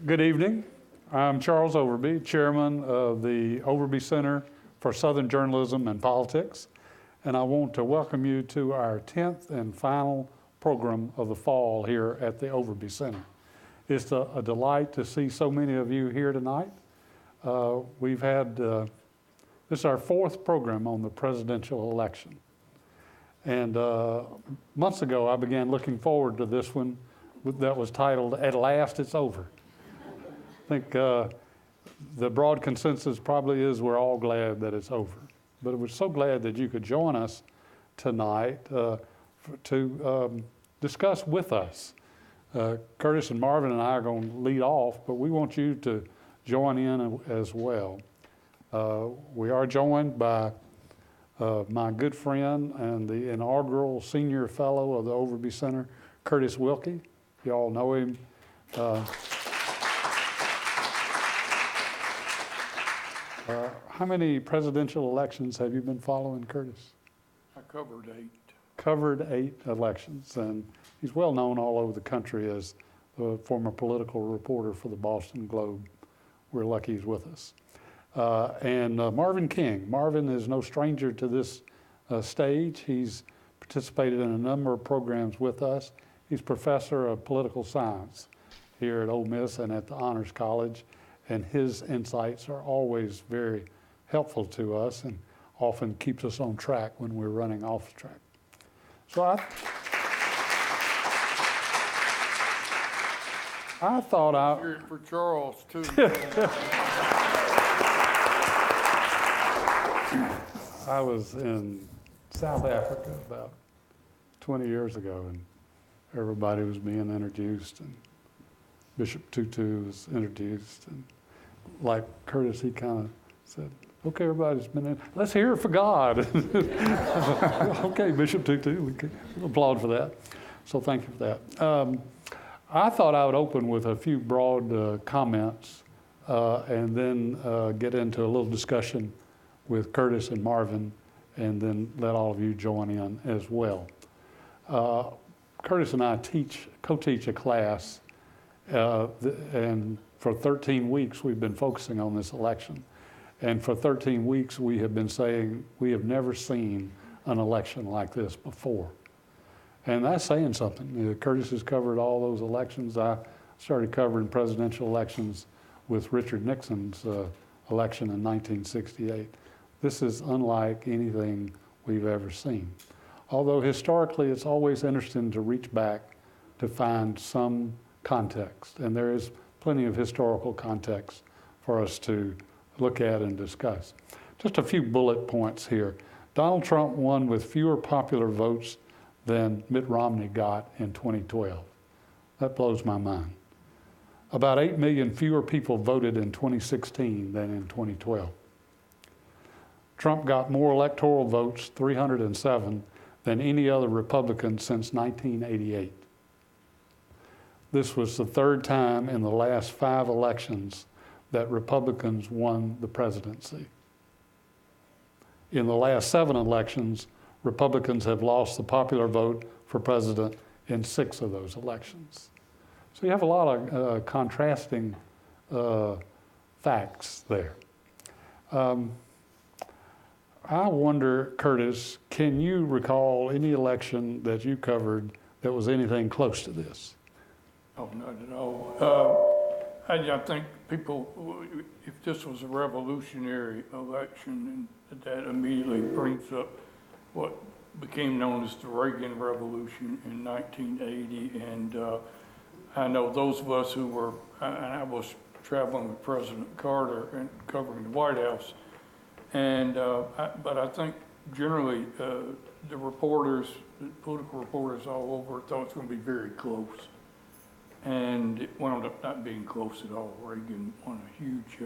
Good evening. I'm Charles Overby, chairman of the Overby Center for Southern Journalism and Politics, and I want to welcome you to our 10th and final program of the fall here at the Overby Center. It's a delight to see so many of you here tonight. We've had, this is our 4th program on the presidential election. And months ago, I began looking forward to this one that was titled, At Last It's Over. I think the broad consensus probably is we're all glad that it's over. But we're so glad that you could join us tonight to discuss with us. Curtis and Marvin and I are going to lead off, but we want you to join in as well. We are joined by my good friend and the inaugural senior fellow of the Overby Center, Curtis Wilkie. You all know him. How many presidential elections have you been following, Curtis? I covered 8. Covered 8 elections, and he's well known all over the country as the former political reporter for the Boston Globe. We're lucky he's with us. And Marvin King. Marvin is no stranger to this stage. He's participated in a number of programs with us. He's professor of political science here at Ole Miss and at the Honors College, and his insights are always very helpful to us and often keeps us on track when we're running off the track. So I thought For Charles, too. I was in South Africa about 20 years ago, and everybody was being introduced, and Bishop Tutu was introduced, and like Curtis, he kind of said, okay, everybody's been in, let's hear it for God. Okay, Bishop Tutu, we can applaud for that. So thank you for that. I thought I would open with a few broad comments and then get into a little discussion with Curtis and Marvin, and then let all of you join in as well. Curtis and I co-teach a class, and for 13 weeks we've been focusing on this election. And for 13 weeks we have been saying we have never seen an election like this before. And that's saying something. Curtis has covered all those elections. I started covering presidential elections with Richard Nixon's election in 1968. This is unlike anything we've ever seen. Although historically it's always interesting to reach back to find some context, and there is plenty of historical context for us to look at and discuss. Just a few bullet points here. Donald Trump won with fewer popular votes than Mitt Romney got in 2012. That blows my mind. About 8 million fewer people voted in 2016 than in 2012. Trump got more electoral votes, 307, than any other Republican since 1988. This was the 3rd time in the last 5 elections that Republicans won the presidency. In the last 7 elections, Republicans have lost the popular vote for president in 6 of those elections. So you have a lot of contrasting facts there. I wonder, Curtis, can you recall any election that you covered that was anything close to this? Oh, not at all. I think people, if this was a revolutionary election, and that immediately brings up what became known as the Reagan Revolution in 1980. And I know those of us who were, and I was traveling with President Carter and covering the White House. And but I think generally the reporters, the political reporters all over thought it was going to be very close. And it wound up not being close at all. Reagan won a huge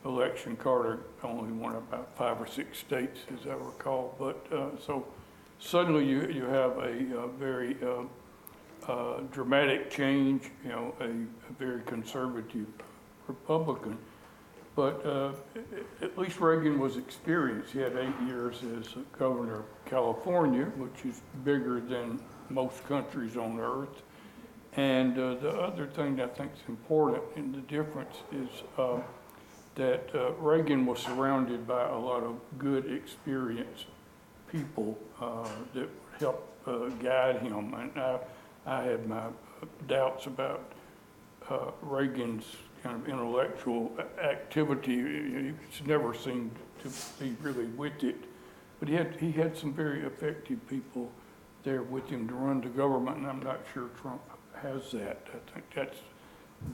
election. Carter only won about 5 or 6 states, as I recall. But so suddenly you have a very dramatic change, you know, a very conservative Republican. But at least Reagan was experienced. He had 8 years as governor of California, which is bigger than most countries on earth. And the other thing that I think is important in the difference is that Reagan was surrounded by a lot of good, experienced people that helped guide him. And I had my doubts about Reagan's kind of intellectual activity. He's never seemed to be really with it. But he had some very effective people there with him to run the government, and I'm not sure Trump has that. I think that's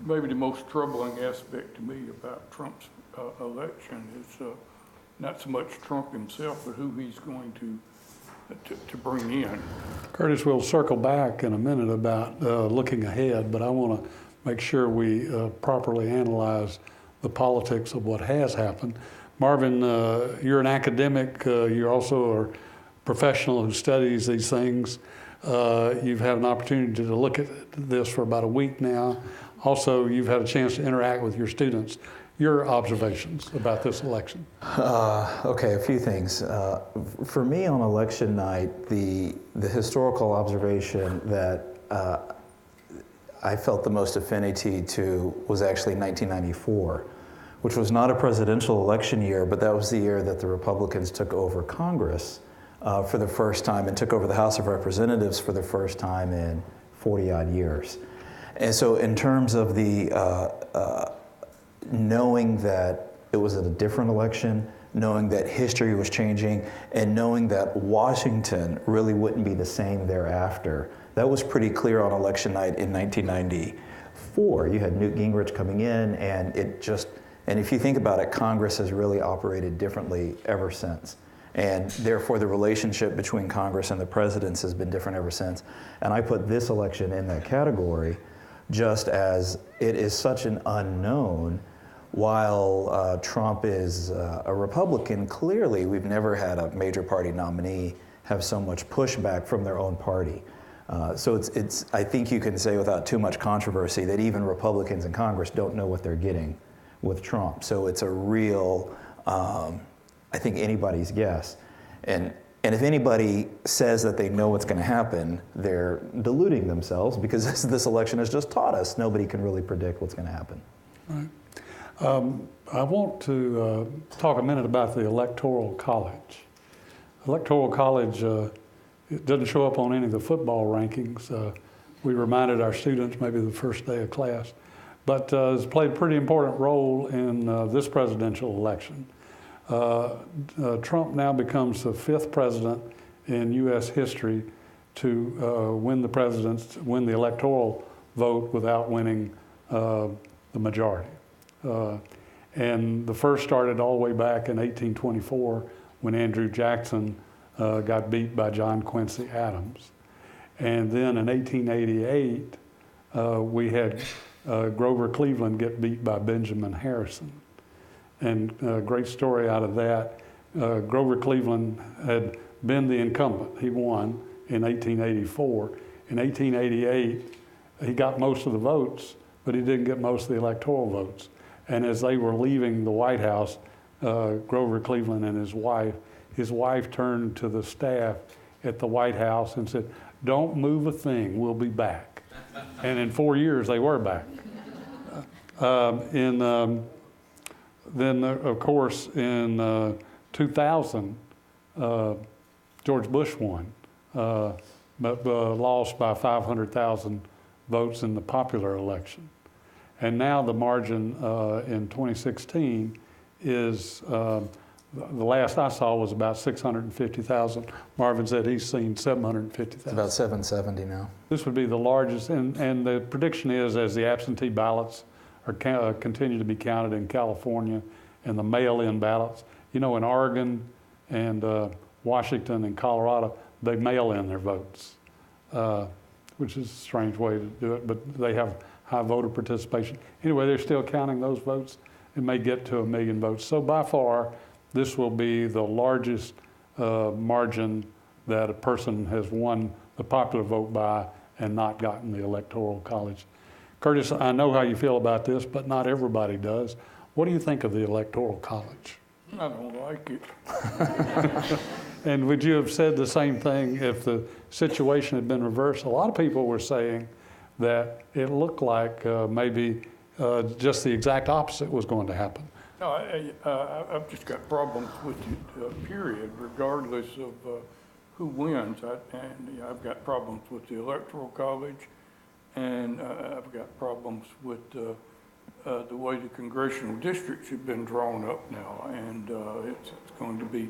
maybe the most troubling aspect to me about Trump's election is not so much Trump himself, but who he's going to bring in. Curtis, we'll circle back in a minute about looking ahead, but I want to make sure we properly analyze the politics of what has happened. Marvin, you're an academic. You also are a professional who studies these things. You've had an opportunity to look at this for about a week now. Also, you've had a chance to interact with your students. Your observations about this election? Okay, a few things. For me on election night, the historical observation that I felt the most affinity to was actually 1994, which was not a presidential election year, but that was the year that the Republicans took over Congress for the first time and took over the House of Representatives for the first time in 40-odd years. And so in terms of the knowing that it was a different election, knowing that history was changing, and knowing that Washington really wouldn't be the same thereafter, that was pretty clear on election night in 1994. You had Newt Gingrich coming in, and if you think about it, Congress has really operated differently ever since. And therefore, the relationship between Congress and the presidents has been different ever since. And I put this election in that category just as it is such an unknown. While Trump is a Republican, clearly we've never had a major party nominee have so much pushback from their own party. So I think you can say without too much controversy that even Republicans in Congress don't know what they're getting with Trump. So it's a real, I think, anybody's guess. And if anybody says that they know what's going to happen, they're deluding themselves, because this election has just taught us nobody can really predict what's going to happen. Right. I want to talk a minute about the Electoral College. Electoral College, it doesn't show up on any of the football rankings. We reminded our students maybe the first day of class, but it's played a pretty important role in this presidential election. Trump now becomes the fifth president in U.S. history to win the electoral vote without winning the majority. And the first started all the way back in 1824 when Andrew Jackson got beat by John Quincy Adams. And then in 1888, we had Grover Cleveland get beat by Benjamin Harrison. And a great story out of that, Grover Cleveland had been the incumbent. He won in 1884. In 1888, he got most of the votes, but he didn't get most of the electoral votes. And as they were leaving the White House, Grover Cleveland and his wife turned to the staff at the White House and said, "Don't move a thing, we'll be back." And in 4 years, they were back. Then, of course, in 2000, George Bush won, but lost by 500,000 votes in the popular election. And now the margin in 2016 is, the last I saw was about 650,000. Marvin said he's seen 750,000. It's about 770 now. This would be the largest, and the prediction is as the absentee ballots are continue to be counted in California and the mail-in ballots. You know, in Oregon and Washington and Colorado, they mail in their votes, which is a strange way to do it, but they have high voter participation. Anyway, they're still counting those votes. It may get to 1 million votes. So by far, this will be the largest margin that a person has won the popular vote by and not gotten the Electoral College. Curtis, I know how you feel about this, but not everybody does. What do you think of the Electoral College? I don't like it. And would you have said the same thing if the situation had been reversed? A lot of people were saying that it looked like maybe just the exact opposite was going to happen. No, I've just got problems with it, period, regardless of who wins. I've got problems with the Electoral College, and I've got problems with the way the congressional districts have been drawn up now. And it's going to be,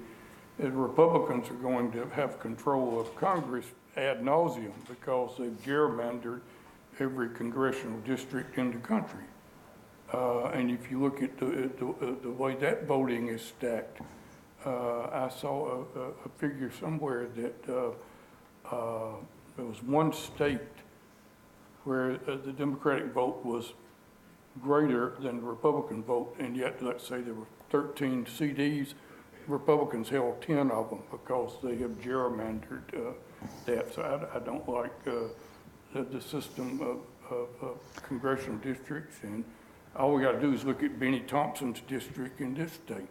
the Republicans are going to have control of Congress ad nauseum because they've gerrymandered every congressional district in the country. And if you look at the way that voting is stacked, I saw a figure somewhere that there was one state where the Democratic vote was greater than the Republican vote, and yet, let's say there were 13 CDs, Republicans held 10 of them because they have gerrymandered that. So I don't like the system of congressional districts, and all we got to do is look at Benny Thompson's district in this state.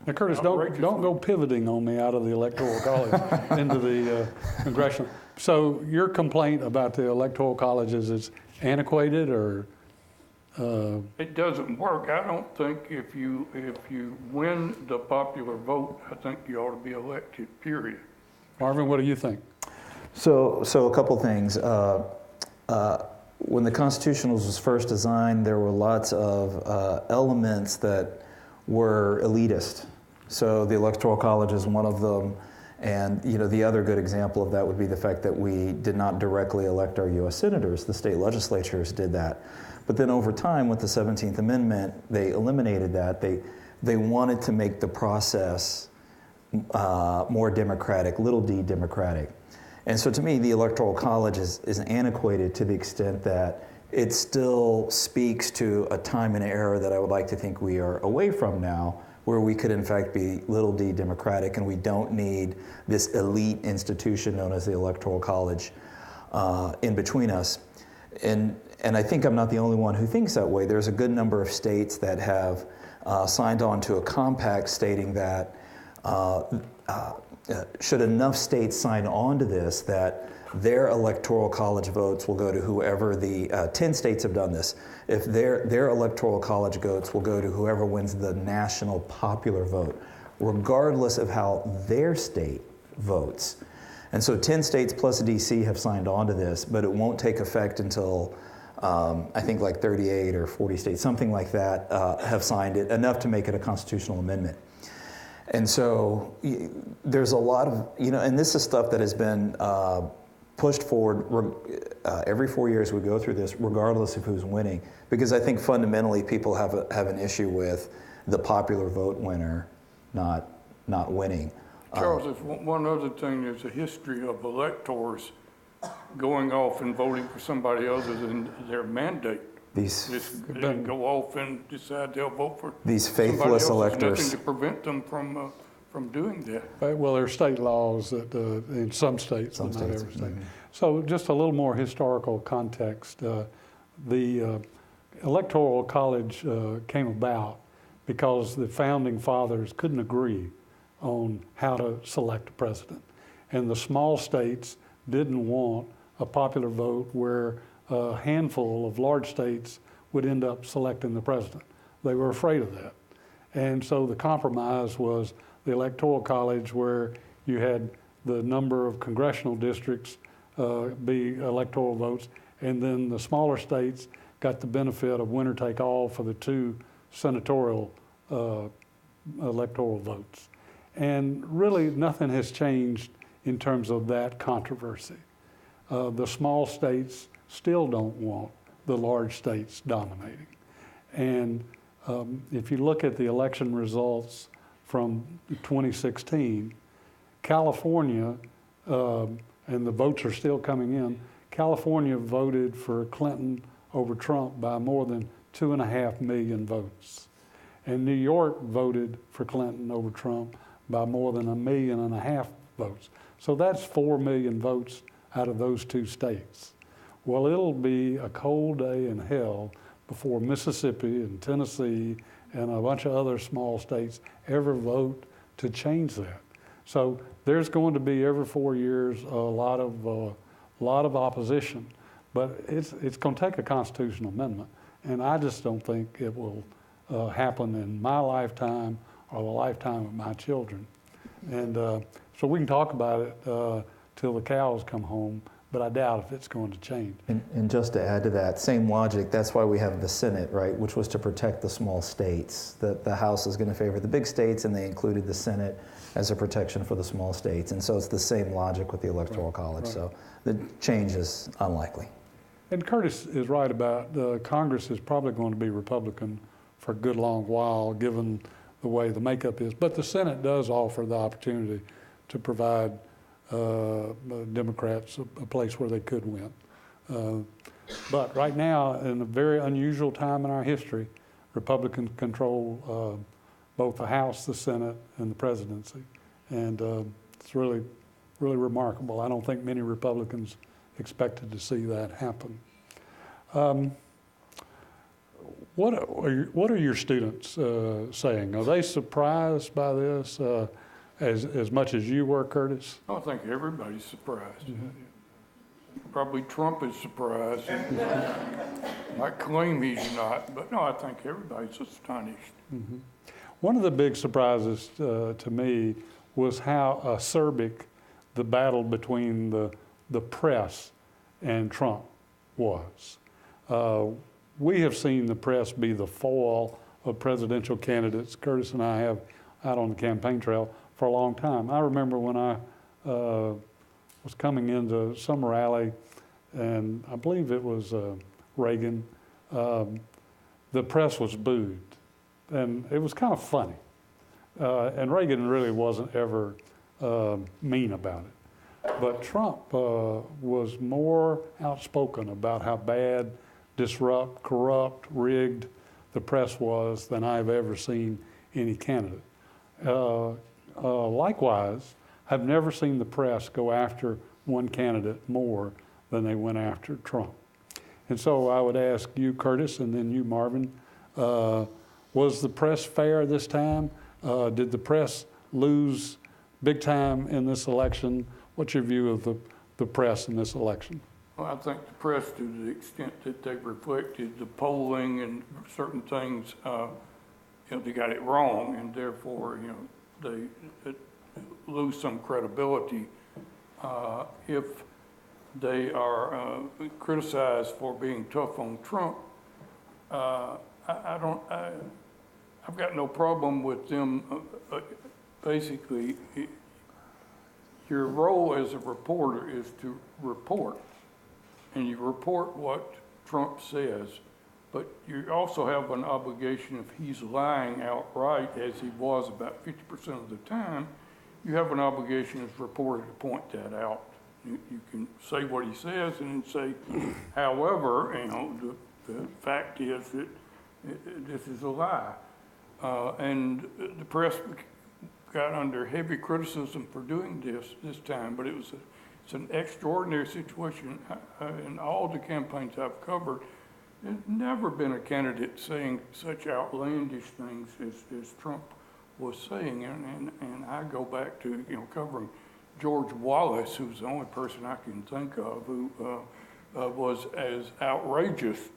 Now, Curtis, don't go pivoting on me out of the Electoral College into the congressional. So your complaint about the Electoral College is it's antiquated, or? It doesn't work. I don't think if you win the popular vote, I think you ought to be elected, period. Marvin, what do you think? So a couple things. When the Constitution was first designed, there were lots of elements that were elitist. So the Electoral College is one of them. And the other good example of that would be the fact that we did not directly elect our U.S. senators. The state legislatures did that. But then over time, with the 17th Amendment, they eliminated that. They wanted to make the process more democratic, little d democratic. And so to me, the Electoral College is antiquated to the extent that it still speaks to a time and era that I would like to think we are away from now, where we could in fact be little d democratic, and we don't need this elite institution known as the Electoral College in between us. And I think I'm not the only one who thinks that way. There's a good number of states that have signed on to a compact stating that should enough states sign on to this, that their Electoral College votes will go to whoever 10 states have done this. If their Electoral College votes will go to whoever wins the national popular vote, regardless of how their state votes. And so 10 states plus DC have signed on to this, but it won't take effect until I think like 38 or 40 states, something like that, have signed it, enough to make it a constitutional amendment. And so there's a lot of, and this is stuff that has been pushed forward every 4 years we go through this, regardless of who's winning, because I think fundamentally people have an issue with the popular vote winner not winning. Charles, there's one other thing. There's a history of electors going off and voting for somebody other than their mandate. They go off and decide they'll vote for these faithless electors. There's nothing to prevent them from doing that. Well, there are state laws that in some states, but not every state. Mm-hmm. So just a little more historical context. The Electoral College came about because the founding fathers couldn't agree on how to select a president. And the small states didn't want a popular vote where a handful of large states would end up selecting the president. They were afraid of that. And so the compromise was the Electoral College, where you had the number of congressional districts be electoral votes, and then the smaller states got the benefit of winner take all for the 2 senatorial electoral votes. And really nothing has changed in terms of that controversy. The small states still don't want the large states dominating. And if you look at the election results from 2016, California, and the votes are still coming in, California voted for Clinton over Trump by more than 2.5 million votes. And New York voted for Clinton over Trump by more than 1.5 million votes. So that's 4 million votes out of those 2 states. Well, it'll be a cold day in hell before Mississippi and Tennessee and a bunch of other small states ever vote to change that. So there's going to be every 4 years a lot of opposition. But it's going to take a constitutional amendment, and I just don't think it will happen in my lifetime or the lifetime of my children. And so we can talk about it till the cows come home, but I doubt if it's going to change. And just to add to that, same logic, that's why we have the Senate, right, which was to protect the small states. The House is going to favor the big states, and they included the Senate as a protection for the small states. And so it's the same logic with the Electoral College. Right. So the change is unlikely. And Curtis is right about Congress is probably going to be Republican for a good long while, given the way the makeup is. But the Senate does offer the opportunity to provide Democrats a place where they could win. But right now, in a very unusual time in our history, Republicans control both the House, the Senate, and the presidency. And it's really, really remarkable. I don't think many Republicans expected to see that happen. What are your students saying? Are they surprised by this as much as you were, Curtis? I think everybody's surprised. Mm-hmm. Probably Trump is surprised. I claim he's not, but no, I think everybody's astonished. Mm-hmm. One of the big surprises to me was how acerbic the battle between the press and Trump was. We have seen the press be the foil of presidential candidates. Curtis and I have out on the campaign trail for a long time. I remember when I was coming into some rally, and I believe it was Reagan, the press was booed. And it was kind of funny. And Reagan really wasn't ever mean about it. But Trump was more outspoken about how bad, disrupt, corrupt, rigged the press was than I've ever seen any candidate. Likewise, I've never seen the press go after one candidate more than they went after Trump. And so I would ask you, Curtis, and then you, Marvin, was the press fair this time? Did the press lose big time in this election? What's your view of the press in this election? Well, I think the press, to the extent that they reflected the polling and certain things, they got it wrong, and therefore, they lose some credibility if they are criticized for being tough on Trump. I've got no problem with them. Basically, your role as a reporter is to report, and you report what Trump says, but you also have an obligation, if he's lying outright, as he was about 50% of the time, you have an obligation as a reporter to point that out. You can say what he says and then say, however, the fact is that this is a lie. And the press got under heavy criticism for doing this time, but it's an extraordinary situation. In all the campaigns I've covered, there's never been a candidate saying such outlandish things as Trump was saying. And I go back to covering George Wallace, who's the only person I can think of who was as outrageous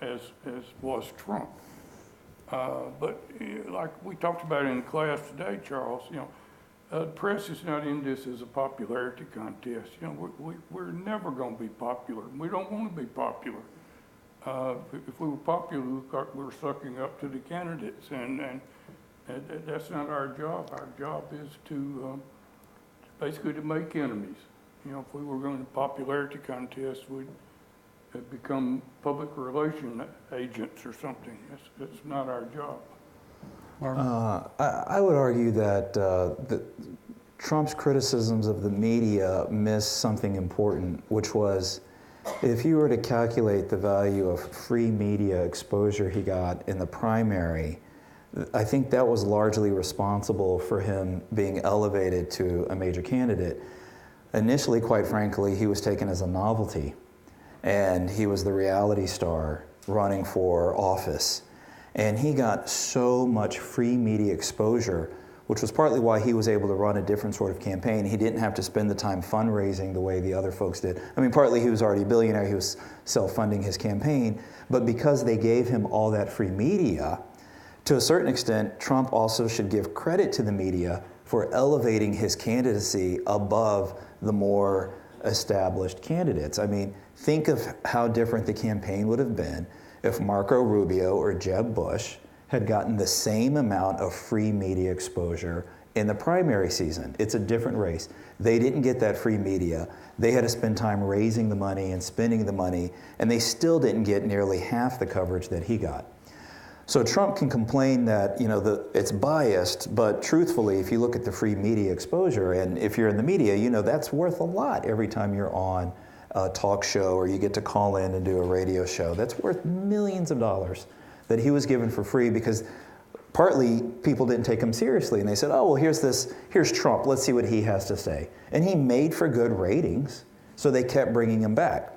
as was Trump. But like we talked about in class today, Charles, the press is not in this as a popularity contest. We're never going to be popular. We don't want to be popular. If we were popular, we were sucking up to the candidates, and that's not our job. Our job is to basically to make enemies. If we were going to popularity contest, we'd become public relation agents or something. That's not our job. I would argue that Trump's criticisms of the media missed something important, which was if you were to calculate the value of free media exposure he got in the primary, I think that was largely responsible for him being elevated to a major candidate. Initially, quite frankly, he was taken as a novelty, and he was the reality star running for office. And he got so much free media exposure which was partly why he was able to run a different sort of campaign. He didn't have to spend the time fundraising the way the other folks did. I mean, partly he was already a billionaire, he was self-funding his campaign, but because they gave him all that free media, to a certain extent, Trump also should give credit to the media for elevating his candidacy above the more established candidates. I mean, think of how different the campaign would have been if Marco Rubio or Jeb Bush had gotten the same amount of free media exposure in the primary season. It's a different race. They didn't get that free media. They had to spend time raising the money and spending the money, and they still didn't get nearly half the coverage that he got. So Trump can complain that it's biased, but truthfully, if you look at the free media exposure, and if you're in the media, that's worth a lot every time you're on a talk show or you get to call in and do a radio show. That's worth millions of dollars that he was given for free because partly people didn't take him seriously and they said, oh, well, here's Trump, let's see what he has to say. And he made for good ratings, so they kept bringing him back.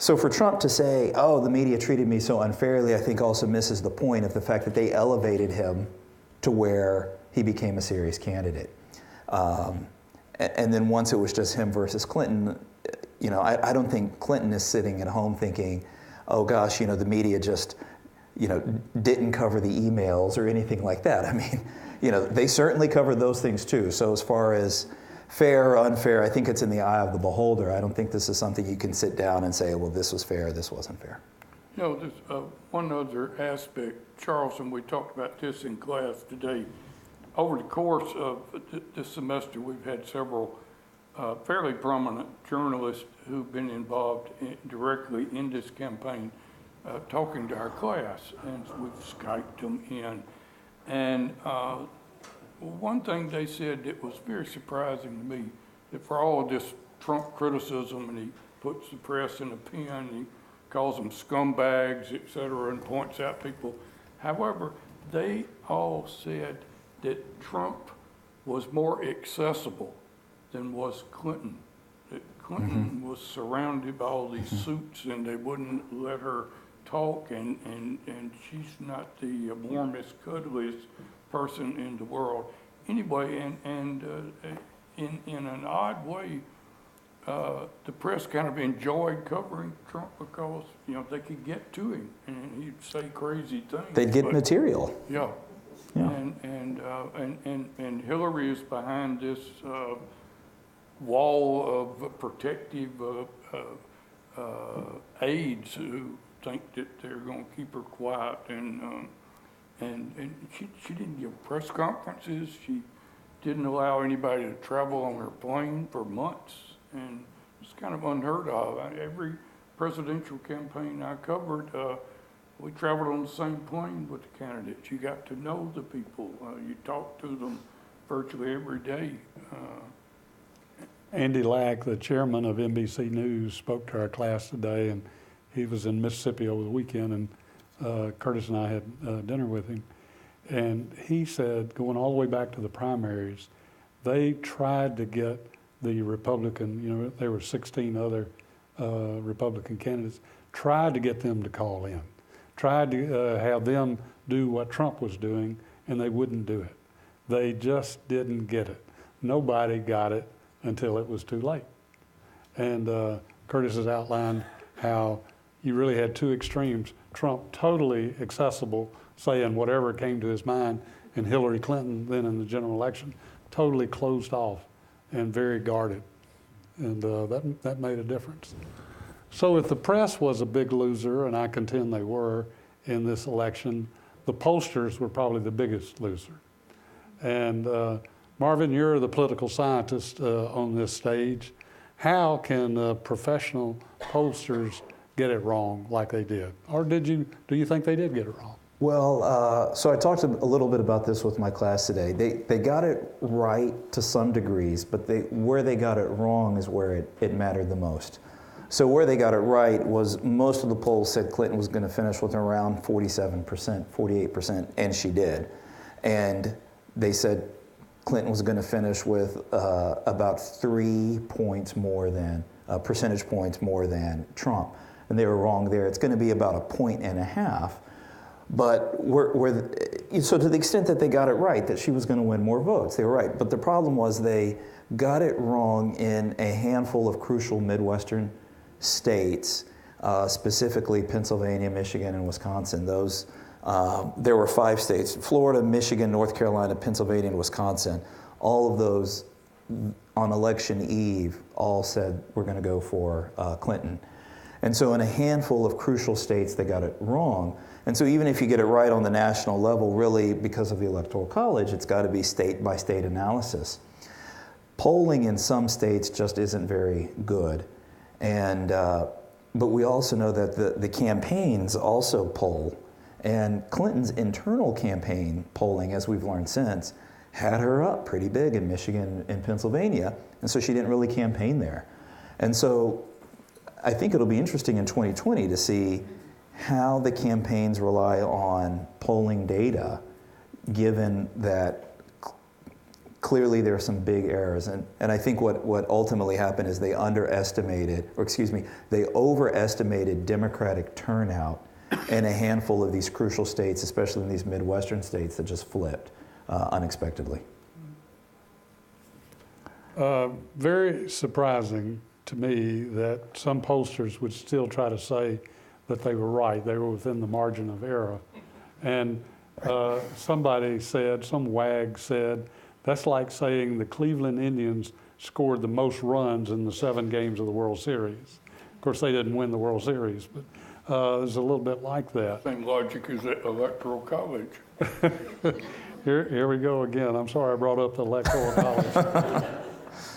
So for Trump to say, oh, the media treated me so unfairly, I think also misses the point of the fact that they elevated him to where he became a serious candidate. And then once it was just him versus Clinton, I don't think Clinton is sitting at home thinking, oh gosh, the media just, didn't cover the emails or anything like that. I mean, they certainly covered those things too. So as far as fair or unfair, I think it's in the eye of the beholder. I don't think this is something you can sit down and say, well, this was fair, this wasn't fair. There's one other aspect, Charles, and we talked about this in class today. Over the course of this semester, we've had several fairly prominent journalists who've been involved directly in this campaign talking to our class, and we've Skyped them in. And one thing they said that was very surprising to me, that for all of this Trump criticism, and he puts the press in a pen, he calls them scumbags, et cetera, and points out people. However, they all said that Trump was more accessible than was Clinton. That Clinton was surrounded by all these suits and they wouldn't let her talk, and she's not the warmest, cuddliest person in the world. Anyway, and in an odd way, the press kind of enjoyed covering Trump because they could get to him and he'd say crazy things. They'd get material. Yeah. Yeah. And Hillary is behind this wall of protective aides who think that they're going to keep her quiet, and she didn't give press conferences. She didn't allow anybody to travel on her plane for months, and it's kind of unheard of. Every presidential campaign I covered, we traveled on the same plane with the candidates. You got to know the people. You talk to them virtually every day. Andy Lack, the chairman of NBC News, spoke to our class today, and he was in Mississippi over the weekend, and Curtis and I had dinner with him. And he said, going all the way back to the primaries, they tried to get the Republican, there were 16 other Republican candidates, tried to get them to call in, tried to have them do what Trump was doing, and they wouldn't do it. They just didn't get it. Nobody got it until it was too late. And Curtis has outlined how you really had two extremes. Trump totally accessible, saying whatever came to his mind, and Hillary Clinton, then in the general election, totally closed off and very guarded. And that made a difference. So if the press was a big loser, and I contend they were in this election, the pollsters were probably the biggest loser. And Marvin, you're the political scientist on this stage. How can professional pollsters get it wrong like they did? Or do you think they did get it wrong? Well, so I talked a little bit about this with my class today. They got it right to some degrees, but where they got it wrong is where it mattered the most. So where they got it right was most of the polls said Clinton was going to finish with around 47%, 48%, and she did. And they said Clinton was going to finish with about 3 points more than, percentage points more than Trump. And they were wrong there. It's going to be about 1.5 points. But So to the extent that they got it right, that she was going to win more votes, they were right. But the problem was they got it wrong in a handful of crucial Midwestern states, specifically Pennsylvania, Michigan, and Wisconsin. Those, there were 5 states: Florida, Michigan, North Carolina, Pennsylvania, and Wisconsin. All of those on election eve all said we're going to go for Clinton. And so in a handful of crucial states, they got it wrong. And so even if you get it right on the national level, really, because of the Electoral College, it's got to be state-by-state analysis. Polling in some states just isn't very good. And, but we also know that the campaigns also poll. And Clinton's internal campaign polling, as we've learned since, had her up pretty big in Michigan and Pennsylvania. And so she didn't really campaign there. And so I think it'll be interesting in 2020 to see how the campaigns rely on polling data, given that clearly there are some big errors. And I think what ultimately happened is they overestimated Democratic turnout in a handful of these crucial states, especially in these Midwestern states that just flipped unexpectedly. Very surprising to me that some pollsters would still try to say that they were right. They were within the margin of error. And somebody said, some wag said, that's like saying the Cleveland Indians scored the most runs in the 7 games of the World Series. Of course, they didn't win the World Series, but it was a little bit like that. Same logic as the Electoral College. Here we go again. I'm sorry I brought up the Electoral College.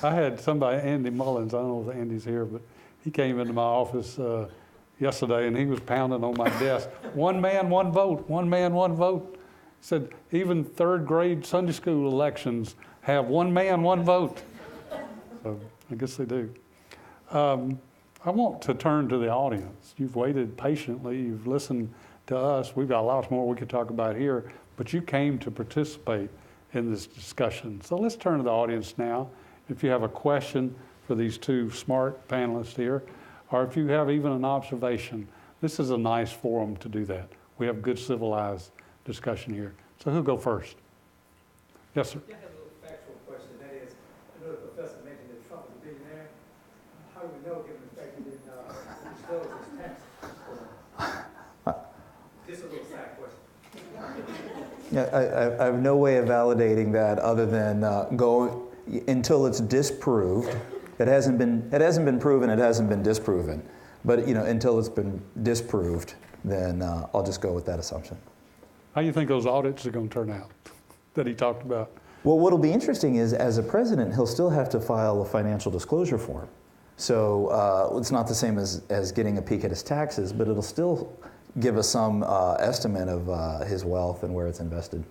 I had somebody, Andy Mullins, I don't know if Andy's here, but he came into my office yesterday and he was pounding on my desk. 1 man, 1 vote, 1 man, 1 vote. He said, even 3rd grade Sunday school elections have 1 man, 1 vote. So I guess they do. I want to turn to the audience. You've waited patiently, you've listened to us. We've got lots more we could talk about here, but you came to participate in this discussion. So let's turn to the audience now. If you have a question for these 2 smart panelists here, or if you have even an observation, this is a nice forum to do that. We have good civilized discussion here. So who'll go first? Yes, sir. Yeah, I have a little factual question. That is, I know the professor mentioned that Trump was a billionaire. How do we know, given the fact he didn't disclose his tax? Just a little side question. Yeah, I have no way of validating that other than go until it's disproved. It hasn't been proven. It hasn't been disproven. But until it's been disproved, then I'll just go with that assumption. How do you think those audits are going to turn out that he talked about? Well, what'll be interesting is, as a president, he'll still have to file a financial disclosure form. So it's not the same as getting a peek at his taxes, but it'll still give us some estimate of his wealth and where it's invested.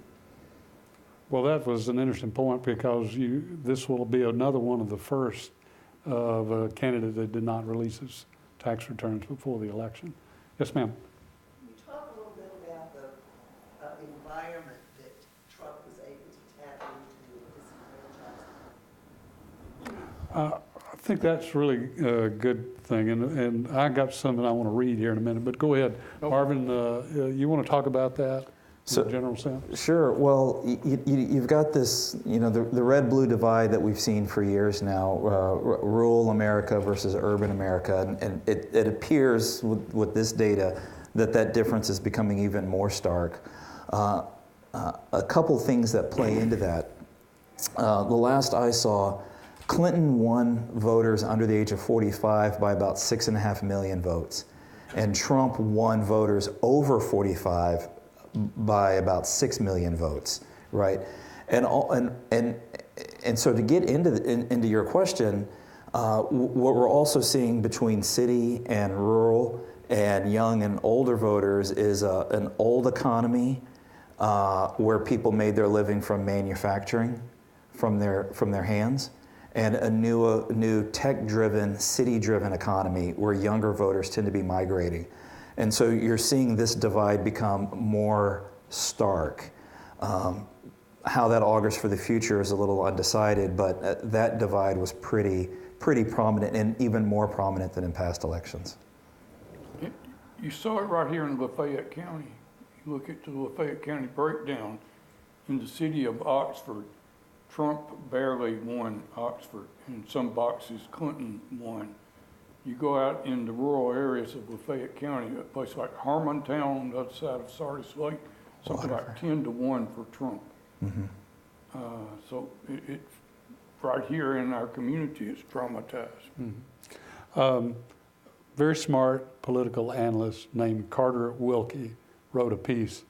Well, that was an interesting point because this will be another one of the first of a candidate that did not release his tax returns before the election. Yes, ma'am. Can you talk a little bit about the environment that Trump was able to tap into disenfranchisement? I think that's really a good thing, and I got something I want to read here in a minute, but go ahead. Marvin, you want to talk about that in a general sense? Sure. Well, you've got this, the red-blue divide that we've seen for years now, rural America versus urban America, and it appears with this data that difference is becoming even more stark. A couple things that play into that. The last I saw, Clinton won voters under the age of 45 by about 6.5 million votes, and Trump won voters over 45 by about 6 million votes, right? And so to get into your question, what we're also seeing between city and rural and young and older voters is an old economy where people made their living from manufacturing, from their hands, and a new tech-driven, city-driven economy where younger voters tend to be migrating. And so you're seeing this divide become more stark. How that augurs for the future is a little undecided, but that divide was pretty prominent, and even more prominent than in past elections. You saw it right here in Lafayette County. You look at the Lafayette County breakdown, in the city of Oxford, Trump barely won Oxford. In some boxes, Clinton won. You go out in the rural areas of Lafayette County, a place like Harmontown on the other side of Sardis Lake, something like 10-1 for Trump. So it's right here in our community, it's traumatized. Very smart political analyst named Carter Wilkie wrote a piece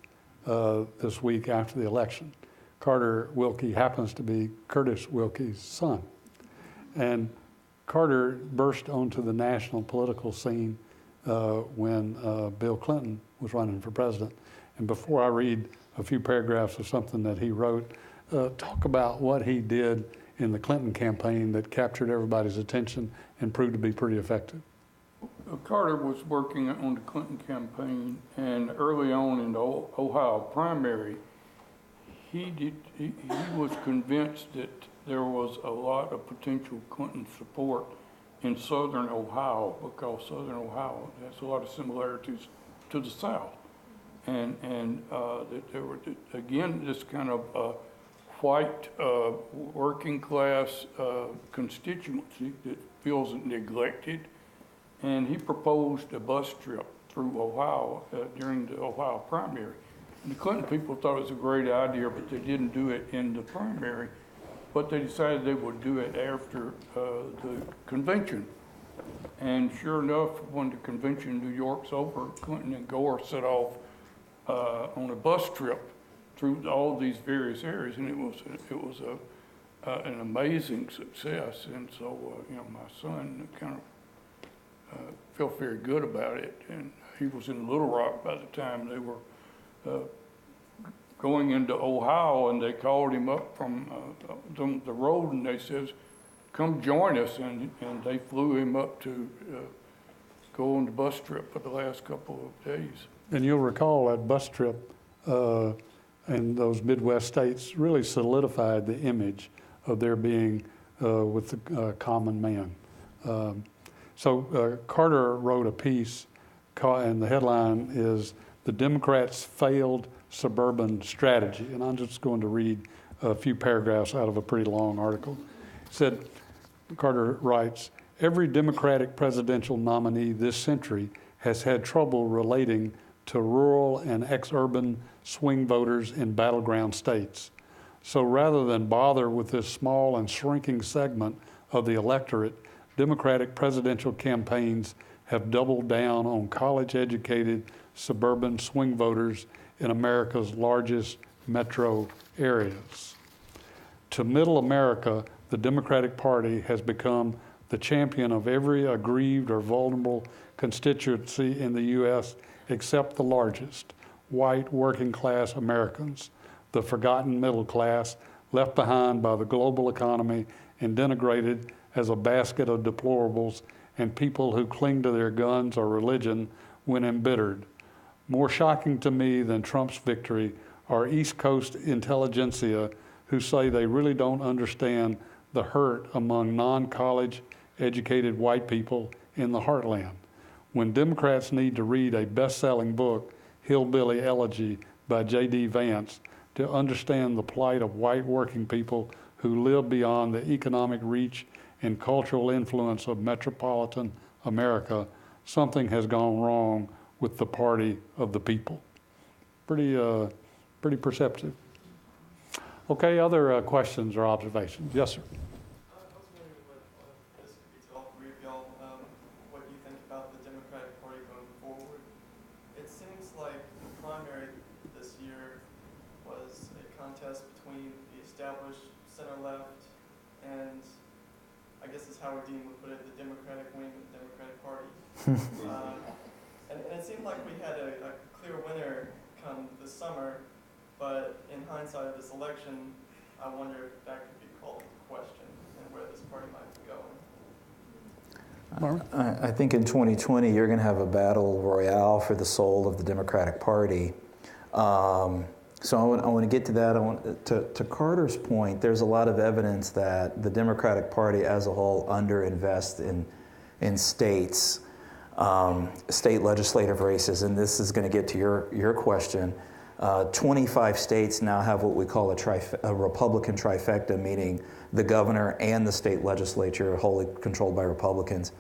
this week after the election. Carter Wilkie happens to be Curtis Wilkie's son. And Carter burst onto the national political scene when Bill Clinton was running for president. And before I read a few paragraphs of something that he wrote, talk about what he did in the Clinton campaign that captured everybody's attention and proved to be pretty effective. Carter was working on the Clinton campaign, and early on in the Ohio primary, he was convinced that there was a lot of potential Clinton support in southern Ohio, because southern Ohio has a lot of similarities to the South. And that there were, again, this kind of white working class constituency that feels neglected. And he proposed a bus trip through Ohio during the Ohio primary. And the Clinton people thought it was a great idea, but they didn't do it in the primary. But they decided they would do it after the convention. And sure enough, when the convention in New York's over, Clinton and Gore set off on a bus trip through all these various areas, and it was an amazing success. And so, my son kind of felt very good about it, and he was in Little Rock by the time they were going into Ohio, and they called him up from the road, and they says, "Come join us," and they flew him up to go on the bus trip for the last couple of days. And you'll recall that bus trip in those Midwest states really solidified the image of their being with the common man. So Carter wrote a piece, and the headline is "The Democrats' Failed Suburban Strategy." And I'm just going to read a few paragraphs out of a pretty long article. It said, Carter writes, "Every Democratic presidential nominee this century has had trouble relating to rural and ex-urban swing voters in battleground states. So rather than bother with this small and shrinking segment of the electorate, Democratic presidential campaigns have doubled down on college-educated suburban swing voters in America's largest metro areas. To middle America, the Democratic Party has become the champion of every aggrieved or vulnerable constituency in the U.S. except the largest, white working-class Americans, the forgotten middle class, left behind by the global economy and denigrated as a basket of deplorables and people who cling to their guns or religion when embittered. More shocking to me than Trump's victory are East Coast intelligentsia who say they really don't understand the hurt among non-college educated white people in the heartland. When Democrats need to read a best-selling book, Hillbilly Elegy by J.D. Vance, to understand the plight of white working people who live beyond the economic reach and cultural influence of metropolitan America, something has gone wrong with the party of the people. Pretty perceptive. Okay, other questions or observations? Yes, sir. I was wondering what, this could be to all three of y'all, what you think about the Democratic Party going forward. It seems like the primary this year was a contest between the established center-left and, I guess as Howard Dean would put it, the Democratic wing of the Democratic Party. And it seemed like we had a clear winner come this summer, but in hindsight of this election, I wonder if that could be called into question and where this party might be going. Marvin? I think in 2020, you're going to have a battle royale for the soul of the Democratic Party. So I want to get to that. To Carter's point, there's a lot of evidence that the Democratic Party as a whole underinvests in states. state legislative races, and this is going to get to your question. 25 states now have what we call a Republican trifecta, meaning the governor and the state legislature are wholly controlled by Republicans.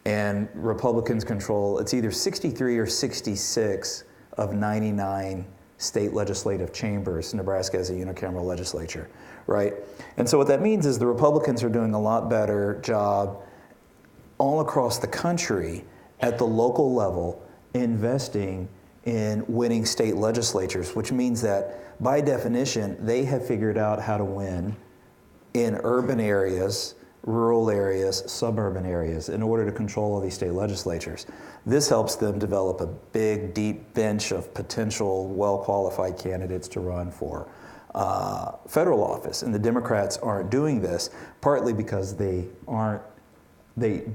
And Republicans control, it's either 63 or 66 of 99 state legislative chambers. Nebraska has a unicameral legislature, right? And so what that means is the Republicans are doing a lot better job all across the country at the local level investing in winning state legislatures, which means that by definition, they have figured out how to win in urban areas, rural areas, suburban areas in order to control all these state legislatures. This helps them develop a big, deep bench of potential well-qualified candidates to run for federal office. And the Democrats aren't doing this, partly because they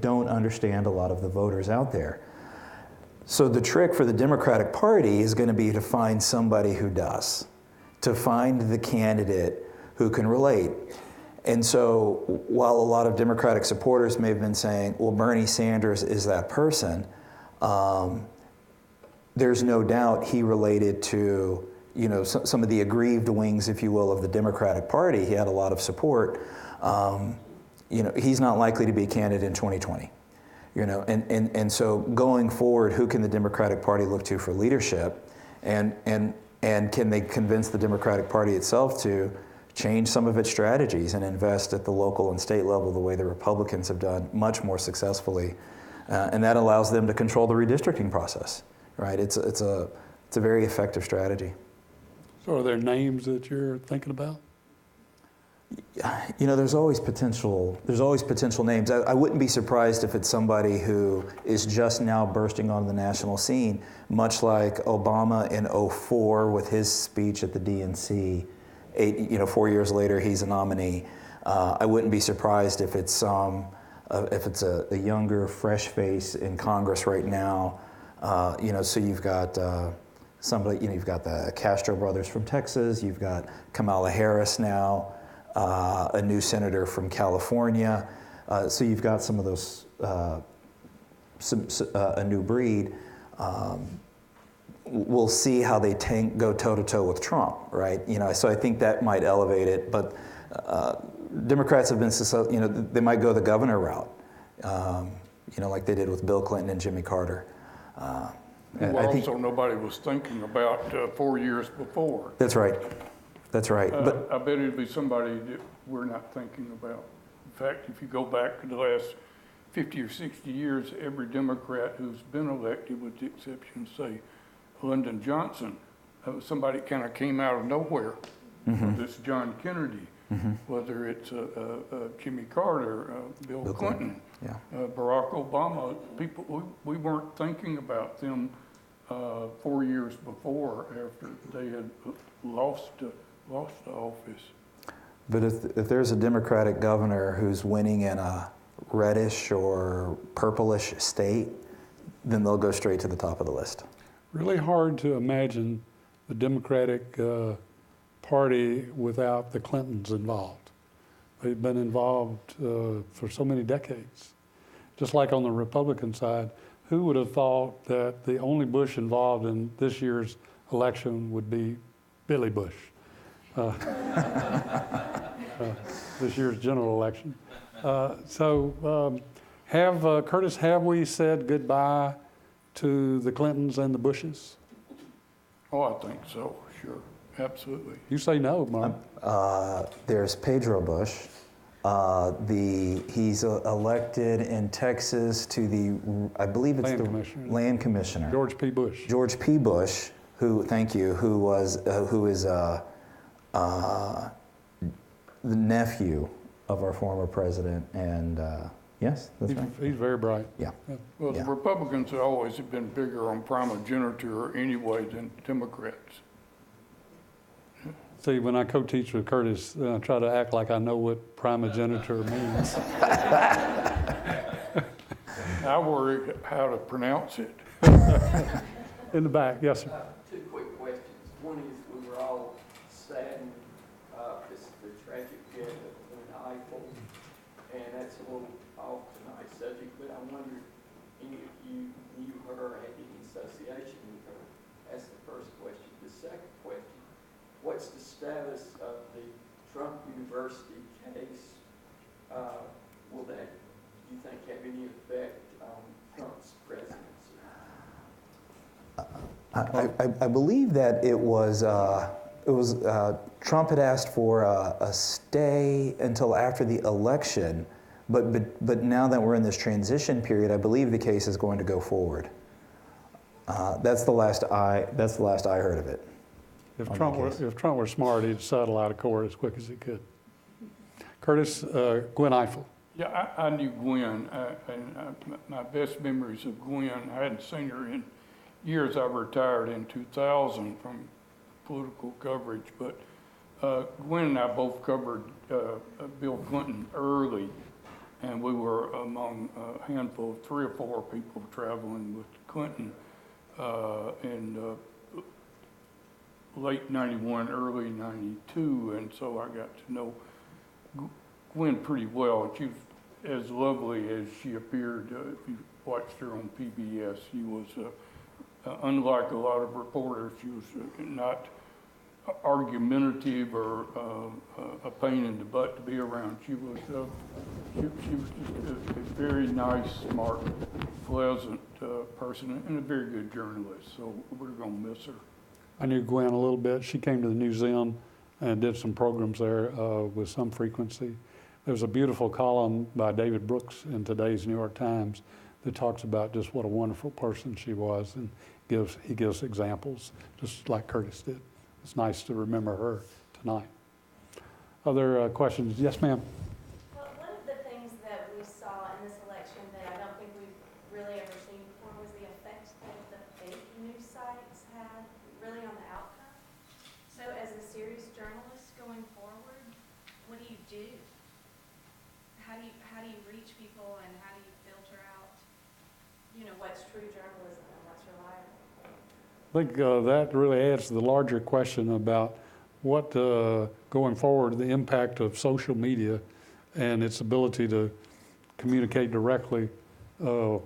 don't understand a lot of the voters out there. So the trick for the Democratic Party is going to be to find somebody who does, to find the candidate who can relate. And so while a lot of Democratic supporters may have been saying, well, Bernie Sanders is that person, there's no doubt he related to, you know, some of the aggrieved wings, if you will, of the Democratic Party. He had a lot of support. You know, he's not likely to be a candidate in 2020. You know, and so going forward, who can the Democratic Party look to for leadership, and can they convince the Democratic Party itself to change some of its strategies and invest at the local and state level the way the Republicans have done much more successfully, and that allows them to control the redistricting process, right? It's a very effective strategy. So are there names that you're thinking about? You know, there's always potential names. I wouldn't be surprised if it's somebody who is just now bursting on the national scene, much like Obama in 2004 with his speech at the DNC. 4 years later, he's a nominee. I wouldn't be surprised if it's a younger, fresh face in Congress right now. So you've got somebody. You've got the Castro brothers from Texas. You've got Kamala Harris now. A new senator from California. So you've got some of those, a new breed. We'll see how they go toe-to-toe with Trump, right? You know, so I think that might elevate it. But Democrats have been, they might go the governor route, like they did with Bill Clinton and Jimmy Carter. Nobody was thinking about 4 years before. That's right. That's right. But I bet it'd be somebody that we're not thinking about. In fact, if you go back to the last 50 or 60 years, every Democrat who's been elected, with the exception, say, Lyndon Johnson, somebody kind of came out of nowhere. Whether it's John Kennedy, whether it's Jimmy Carter, Bill Clinton, Barack Obama, people, we weren't thinking about them 4 years before after they had lost the office. But if there's a Democratic governor who's winning in a reddish or purplish state, then they'll go straight to the top of the list. Really hard to imagine the Democratic Party without the Clintons involved. They've been involved for so many decades. Just like on the Republican side, who would have thought that the only Bush involved in this year's election would be Billy Bush? This year's general election. Curtis, have we said goodbye to the Clintons and the Bushes? Oh, I think so, sure, absolutely. You say no, Mark. There's Pedro Bush. He's elected in Texas to the, I believe it's Land Commissioner. George P. Bush. George P. Bush, who is the nephew of our former president, and yes, that's right. He's very bright. Yeah. Well, the Republicans always have been bigger on primogeniture anyway than Democrats. See, when I co-teach with Curtis, I try to act like I know what primogeniture means. I worry how to pronounce it. In the back, yes, sir. Two quick questions. One is, we were all saddened, this is the tragic death of Eiffel, and that's a little off tonight's subject, but I wondered, and you knew her or had any association with her? That's the first question. The second question, what's the status of the Trump University case? Will that, do you think, have any effect on Trump's presidency? I believe that it was Trump had asked for a stay until after the election, but now that we're in this transition period, I believe the case is going to go forward. That's the last I heard of it. If Trump were smart, he'd settle out of court as quick as he could. Curtis, Gwen Eiffel. Yeah, I knew Gwen, and my best memories of Gwen, I hadn't seen her in years. I retired in 2000 from political coverage, but Gwen and I both covered Bill Clinton early, and we were among a handful of 3 or 4 people traveling with Clinton in late 91, early 92, and so I got to know Gwen pretty well. She was as lovely as she appeared. If you watched her on PBS, she was, unlike a lot of reporters, she was not argumentative or a pain in the butt to be around. She was just a very nice, smart, pleasant person, and a very good journalist. So we're going to miss her. I knew Gwen a little bit. She came to the museum and did some programs there with some frequency. There's a beautiful column by David Brooks in today's New York Times that talks about just what a wonderful person she was, and he gives examples, just like Curtis did. It's nice to remember her tonight. Other questions? Yes, ma'am. Well, one of the things that we saw in this election that I don't think we've really ever seen before was the effect that the fake news sites had really on the outcome. So as a serious journalist going forward, what do you do? How do you reach people, and how do you filter out, what's true journalism and what's reliable? I think that really adds to the larger question about what, going forward, the impact of social media and its ability to communicate directly,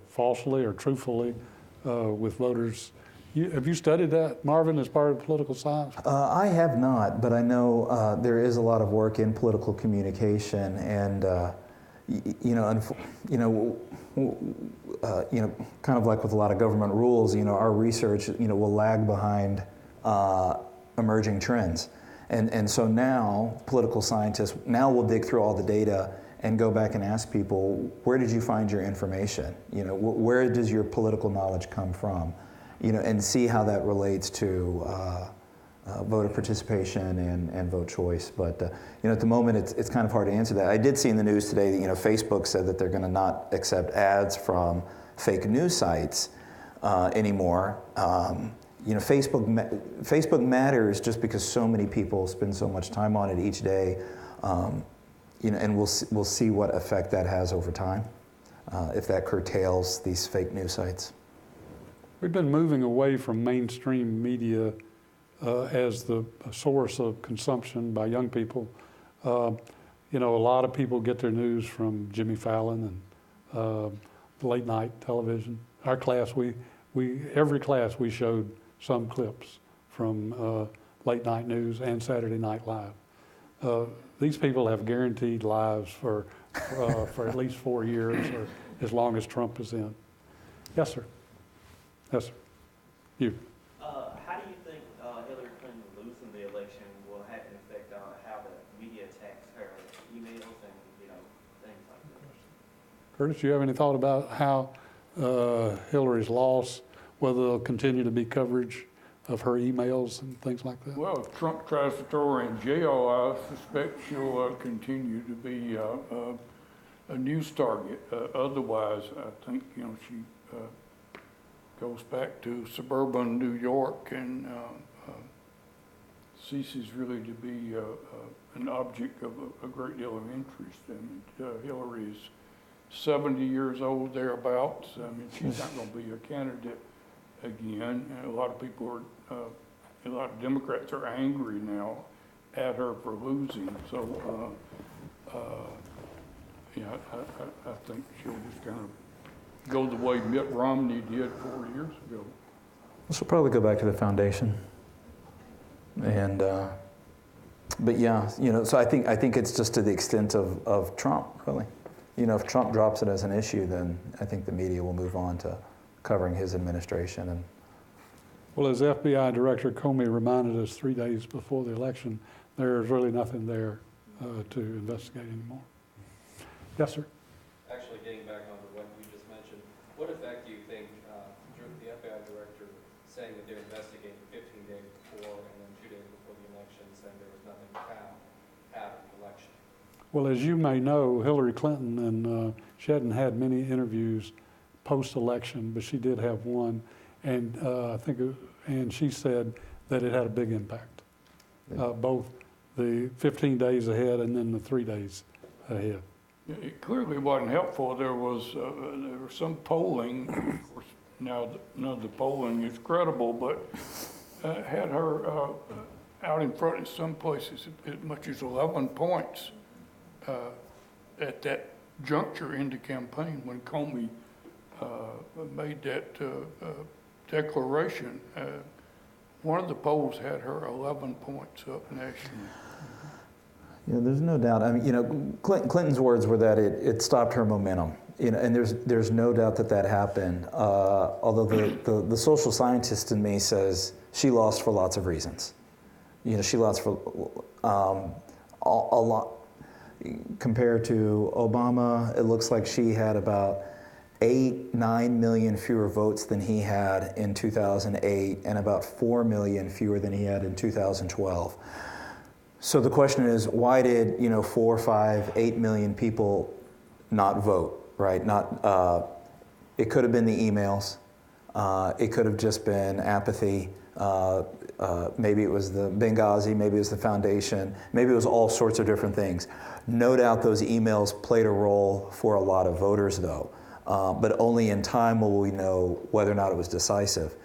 falsely or truthfully with voters. Have you studied that, Marvin, as part of political science? I have not, but I know there is a lot of work in political communication, and kind of like with a lot of government rules, our research, will lag behind emerging trends. And so now political scientists will dig through all the data and go back and ask people, where did you find your information? Where does your political knowledge come from? And see how that relates to voter participation and vote choice. But at the moment, it's kind of hard to answer that. I did see in the news today that Facebook said that they're going to not accept ads from fake news sites anymore. Facebook matters just because so many people spend so much time on it each day. And we'll see what effect that has over time if that curtails these fake news sites. We've been moving away from mainstream media as the source of consumption by young people. A lot of people get their news from Jimmy Fallon and late night television. Our class, every class we showed some clips from late night news and Saturday Night Live. These people have guaranteed lives for at least 4 years, or as long as Trump is in. Yes, sir. Yes, sir. You. How do you think Hillary Clinton losing the election will have an effect on how the media attacks her emails and things like that? Curtis, do you have any thought about how Hillary's loss, whether there'll continue to be coverage of her emails and things like that? Well, if Trump tries to throw her in jail, I suspect she'll continue to be a news target. Otherwise, I think she goes back to suburban New York and ceases really to be an object of a great deal of interest. I mean, Hillary is 70 years old, thereabouts. I mean, she's not going to be a candidate again. And a lot of people a lot of Democrats are angry now at her for losing. So, I think she'll just kind of go the way Mitt Romney did 4 years ago. This will probably go back to the foundation. And, but yeah, so I think it's just to the extent of Trump, really. If Trump drops it as an issue, then I think the media will move on to covering his administration. And Well, as FBI Director Comey reminded us 3 days before the election, there's really nothing there to investigate anymore. Yes, sir. Actually, getting back onto what you just mentioned, what effect do you think the FBI Director saying that they're investigating 15 days before and then 2 days before the election saying there was nothing found at the election? Well, as you may know, Hillary Clinton, and she hadn't had many interviews post-election, but she did have one, and and she said that it had a big impact, both the 15 days ahead and then the 3 days ahead. It clearly wasn't helpful. There was some polling, of course, now none of the polling is credible, but had her out in front in some places as much as 11 points at that juncture in the campaign when Comey made that declaration. One of the polls had her 11 points up nationally. there's no doubt. I mean, Clinton's words were that it stopped her momentum. And there's no doubt that happened. Although the social scientist in me says she lost for lots of reasons. She lost for a lot. Compared to Obama, it looks like she had about 8-9 million fewer votes than he had in 2008, and about 4 million fewer than he had in 2012. So the question is, why did 4, 5, 8 million people not vote? Right? It could have been the emails. It could have just been apathy. Maybe it was the Benghazi. Maybe it was the foundation. Maybe it was all sorts of different things. No doubt those emails played a role for a lot of voters, though. But only in time will we know whether or not it was decisive.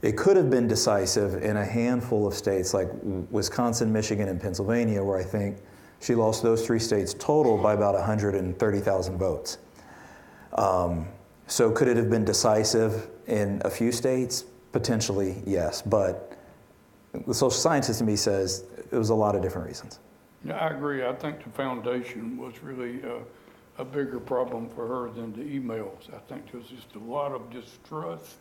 It could have been decisive in a handful of states like Wisconsin, Michigan, and Pennsylvania, where I think she lost those 3 states total by about 130,000 votes. So could it have been decisive in a few states? Potentially, yes. But the social scientist in me says it was a lot of different reasons. Yeah, I agree. I think the foundation was really a bigger problem for her than the emails. I think there was just a lot of distrust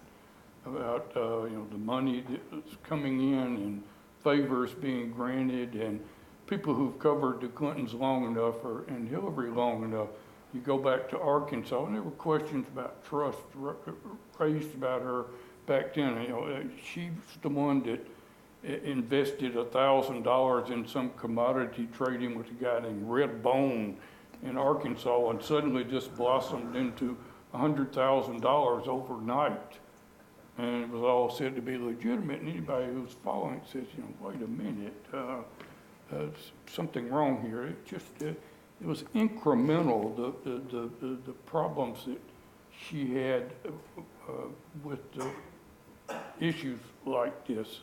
about the money that's coming in and favors being granted, and people who've covered the Clintons long enough and Hillary long enough. You go back to Arkansas, and there were questions about trust raised about her back then. She's the one that invested $1,000 in some commodity trading with a guy named Red Bone in Arkansas, and suddenly just blossomed into $100,000 overnight. And it was all said to be legitimate, and anybody who's following it says, wait a minute, something wrong here. It was incremental, the problems that she had with the issues like this,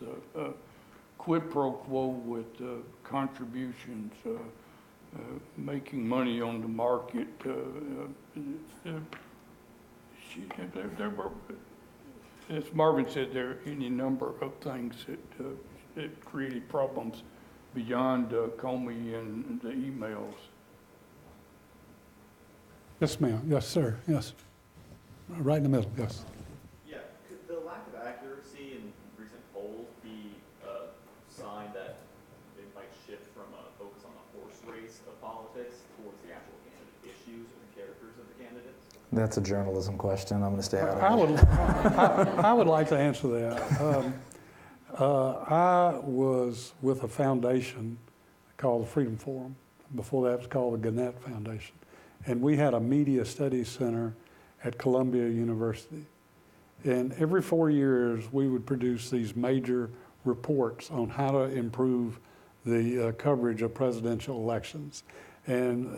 quid pro quo with contributions, making money on the market. There were, as Marvin said, there are any number of things that created problems beyond Comey and the emails. Yes, ma'am. Yes, sir. Yes. Right in the middle. Yes. Yeah. Could the lack of accuracy in recent polls be a sign that it might shift from a focus on the horse race of politics towards the actual candidate issues or the characters of the candidates? That's a journalism question. I'm going to stay out of it. I would like to answer that. I was with a foundation called the Freedom Forum. Before that, it was called the Gannett Foundation. And we had a media studies center at Columbia University. And every 4 years, we would produce these major reports on how to improve the coverage of presidential elections. And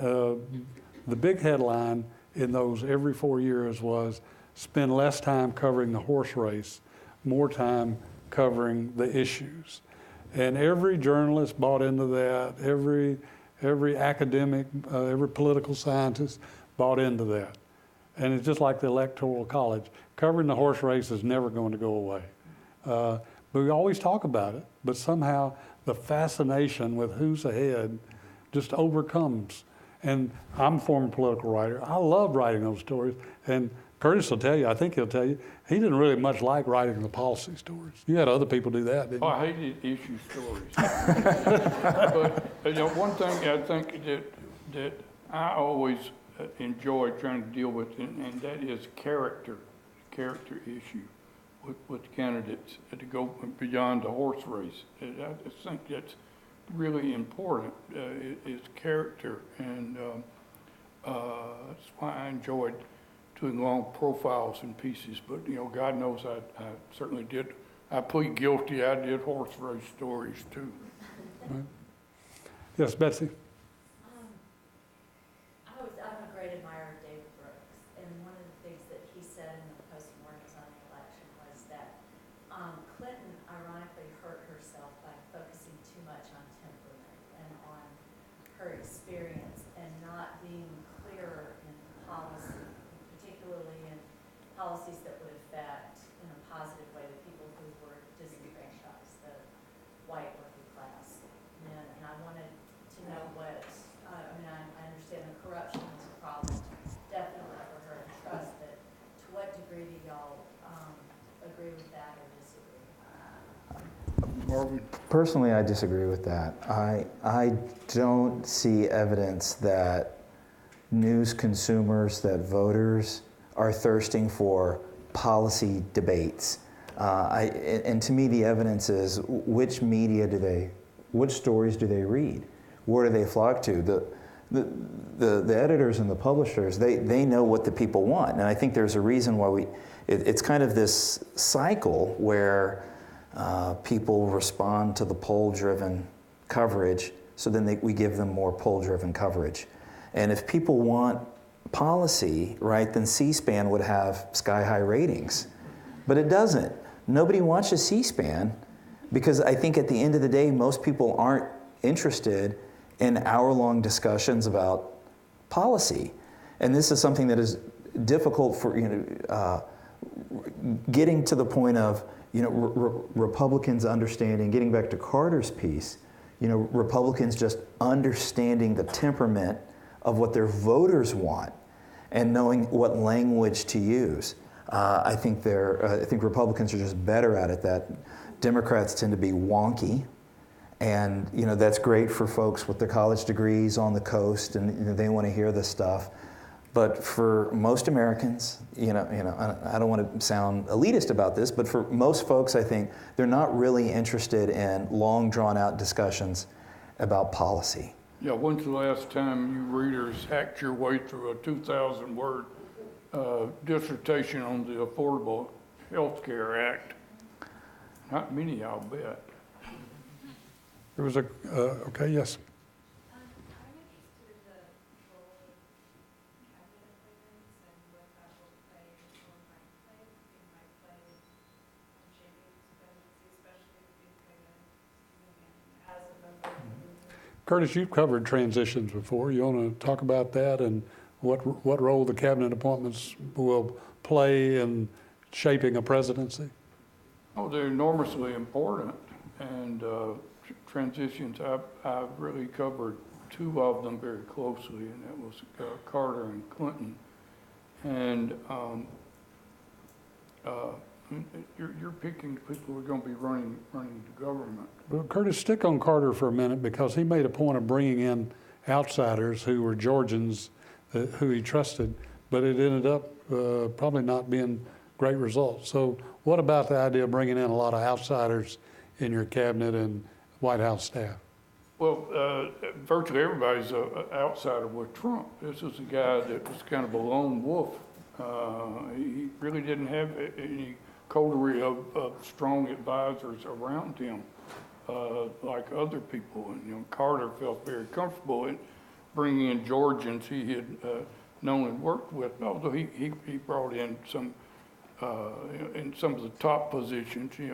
the big headline in those every 4 years was spend less time covering the horse race, more time covering the issues. And every journalist bought into that, every academic, every political scientist bought into that. And it's just like the Electoral College. Covering the horse race is never going to go away. But we always talk about it, but somehow the fascination with who's ahead just overcomes. And I'm a former political writer. I love writing those stories. And Curtis will tell you, I think he'll tell you, he didn't really much like writing the policy stories. You had other people do that, didn't you? Oh, I hated issue stories. But one thing I think that I always enjoy trying to deal with, and that is character issue with candidates to go beyond the horse race. I just think that's really important, is character, and that's why I enjoyed doing long profiles and pieces. But God knows I certainly did. I plead guilty. I did horse race stories too. Right. Yes, Betsy. I'm a great admirer of David Brooks, and one of the things that he said in the postmortems on the election was that Clinton ironically hurt herself by focusing too much on temperament and on her experience and not being clearer in policy, particularly in policies that would affect in a positive way the people who were disenfranchised, the white working class men. And I wanted to know what, I understand the corruption is a problem, definitely for her and trust, but to what degree do y'all agree with that or disagree? Marvin? Personally, I disagree with that. I don't see evidence that news consumers, that voters are thirsting for policy debates. And to me, the evidence is which stories do they read? Where do they flock to? The editors and the publishers, they know what the people want. And I think there's a reason why it's kind of this cycle where people respond to the poll-driven coverage, so then we give them more poll-driven coverage. And if people want policy, right, then C-SPAN would have sky-high ratings. But it doesn't. Nobody watches C-SPAN because I think at the end of the day, most people aren't interested in hour-long discussions about policy. And this is something that is difficult for, getting to the point of, Republicans understanding, getting back to Carter's piece, Republicans just understanding the temperament of what their voters want and knowing what language to use. I think Republicans are just better at it. That Democrats tend to be wonky, and that's great for folks with their college degrees on the coast, and they want to hear this stuff. But for most Americans, I don't want to sound elitist about this, but for most folks, I think they're not really interested in long, drawn-out discussions about policy. Yeah, when's the last time you readers hacked your way through a 2,000-word dissertation on the Affordable Health Care Act? Not many, I'll bet. There was okay, yes. I'm interested in the role of cabinet appointments and what that will play or might play. It might play in shaping this presidency, especially if you kind of as a member. Curtis, you've covered transitions before. You want to talk about that and what role the cabinet appointments will play in shaping a presidency? Oh, they're enormously important, and transitions, I've really covered two of them very closely, and that was Carter and Clinton. And you're picking people who are going to be running the government. Well, Curtis, stick on Carter for a minute, because he made a point of bringing in outsiders who were Georgians who he trusted, but it ended up probably not being great results. So what about the idea of bringing in a lot of outsiders in your cabinet and White House staff? Well, virtually everybody's an outsider with Trump. This is a guy that was kind of a lone wolf. He really didn't have any coterie of strong advisors around him like other people. And Carter felt very comfortable in bringing in Georgians he had known and worked with, although he brought in some in some of the top positions. He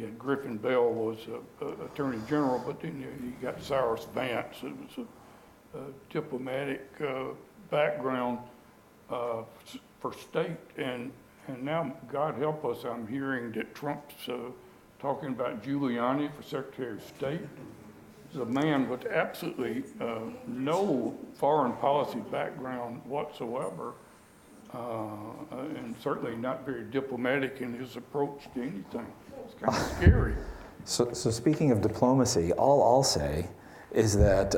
had Griffin Bell was Attorney General, but then he got Cyrus Vance. It was a diplomatic background for state, and now, God help us, I'm hearing that Trump's talking about Giuliani for Secretary of State. The man with absolutely no foreign policy background whatsoever, and certainly not very diplomatic in his approach to anything. It's kind of scary. So speaking of diplomacy, all I'll say is that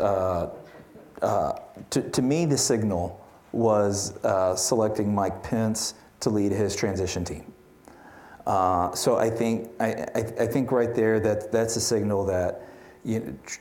to me the signal was selecting Mike Pence to lead his transition team. So I think right there that's a signal that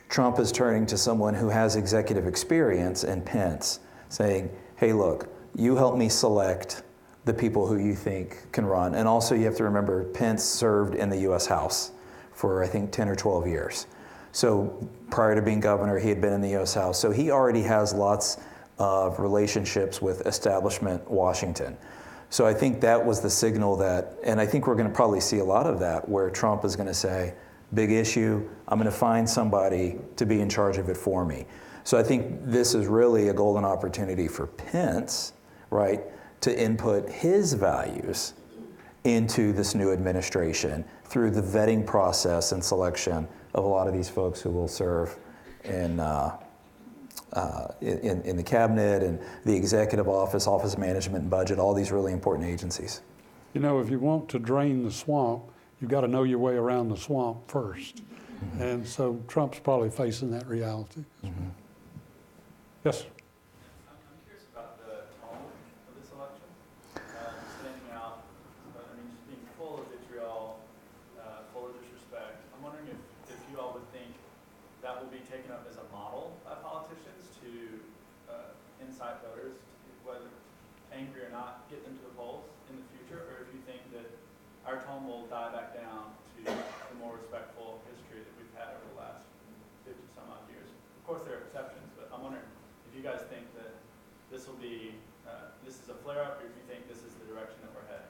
Trump is turning to someone who has executive experience in Pence, saying, hey, look, you help me select the people who you think can run. And also you have to remember Pence served in the U.S. House for I think 10 or 12 years. So prior to being governor, he had been in the U.S. House. So he already has lots of relationships with establishment Washington. So I think that was the signal that, and I think we're going to probably see a lot of that, where Trump is going to say, big issue, I'm going to find somebody to be in charge of it for me. So I think this is really a golden opportunity for Pence, right, to input his values into this new administration through the vetting process and selection of a lot of these folks who will serve in the cabinet and the executive office, office management and budget, all these really important agencies. You know, if you want to drain the swamp, you've got to know your way around the swamp first. Mm-hmm. And so Trump's probably facing that reality. Mm-hmm. Yes? I'm curious about the tone of this election. Standing out, just being full of vitriol, full of disrespect. I'm wondering if you all would think that will be taken up as a model by politicians to incite voters, whether angry or not, get them to the polls in the future, or if you think that our tone will die back down to the more respectful history that we've had over the last 50 some odd years. Of course there are exceptions, but I'm wondering if you guys think that this will be, this is a flare-up, or if you think this is the direction that we're heading.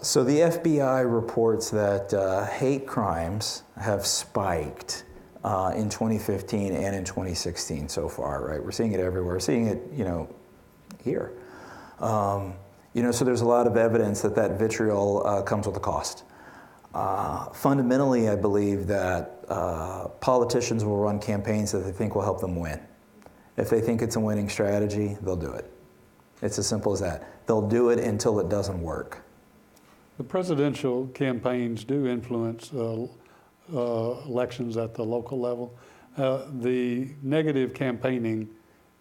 So the FBI reports that hate crimes have spiked in 2015 and in 2016 so far, right? We're seeing it everywhere. We're seeing it, here. So there's a lot of evidence that vitriol comes with a cost. Fundamentally, I believe that politicians will run campaigns that they think will help them win. If they think it's a winning strategy, they'll do it. It's as simple as that. They'll do it until it doesn't work. The presidential campaigns do influence elections at the local level. The negative campaigning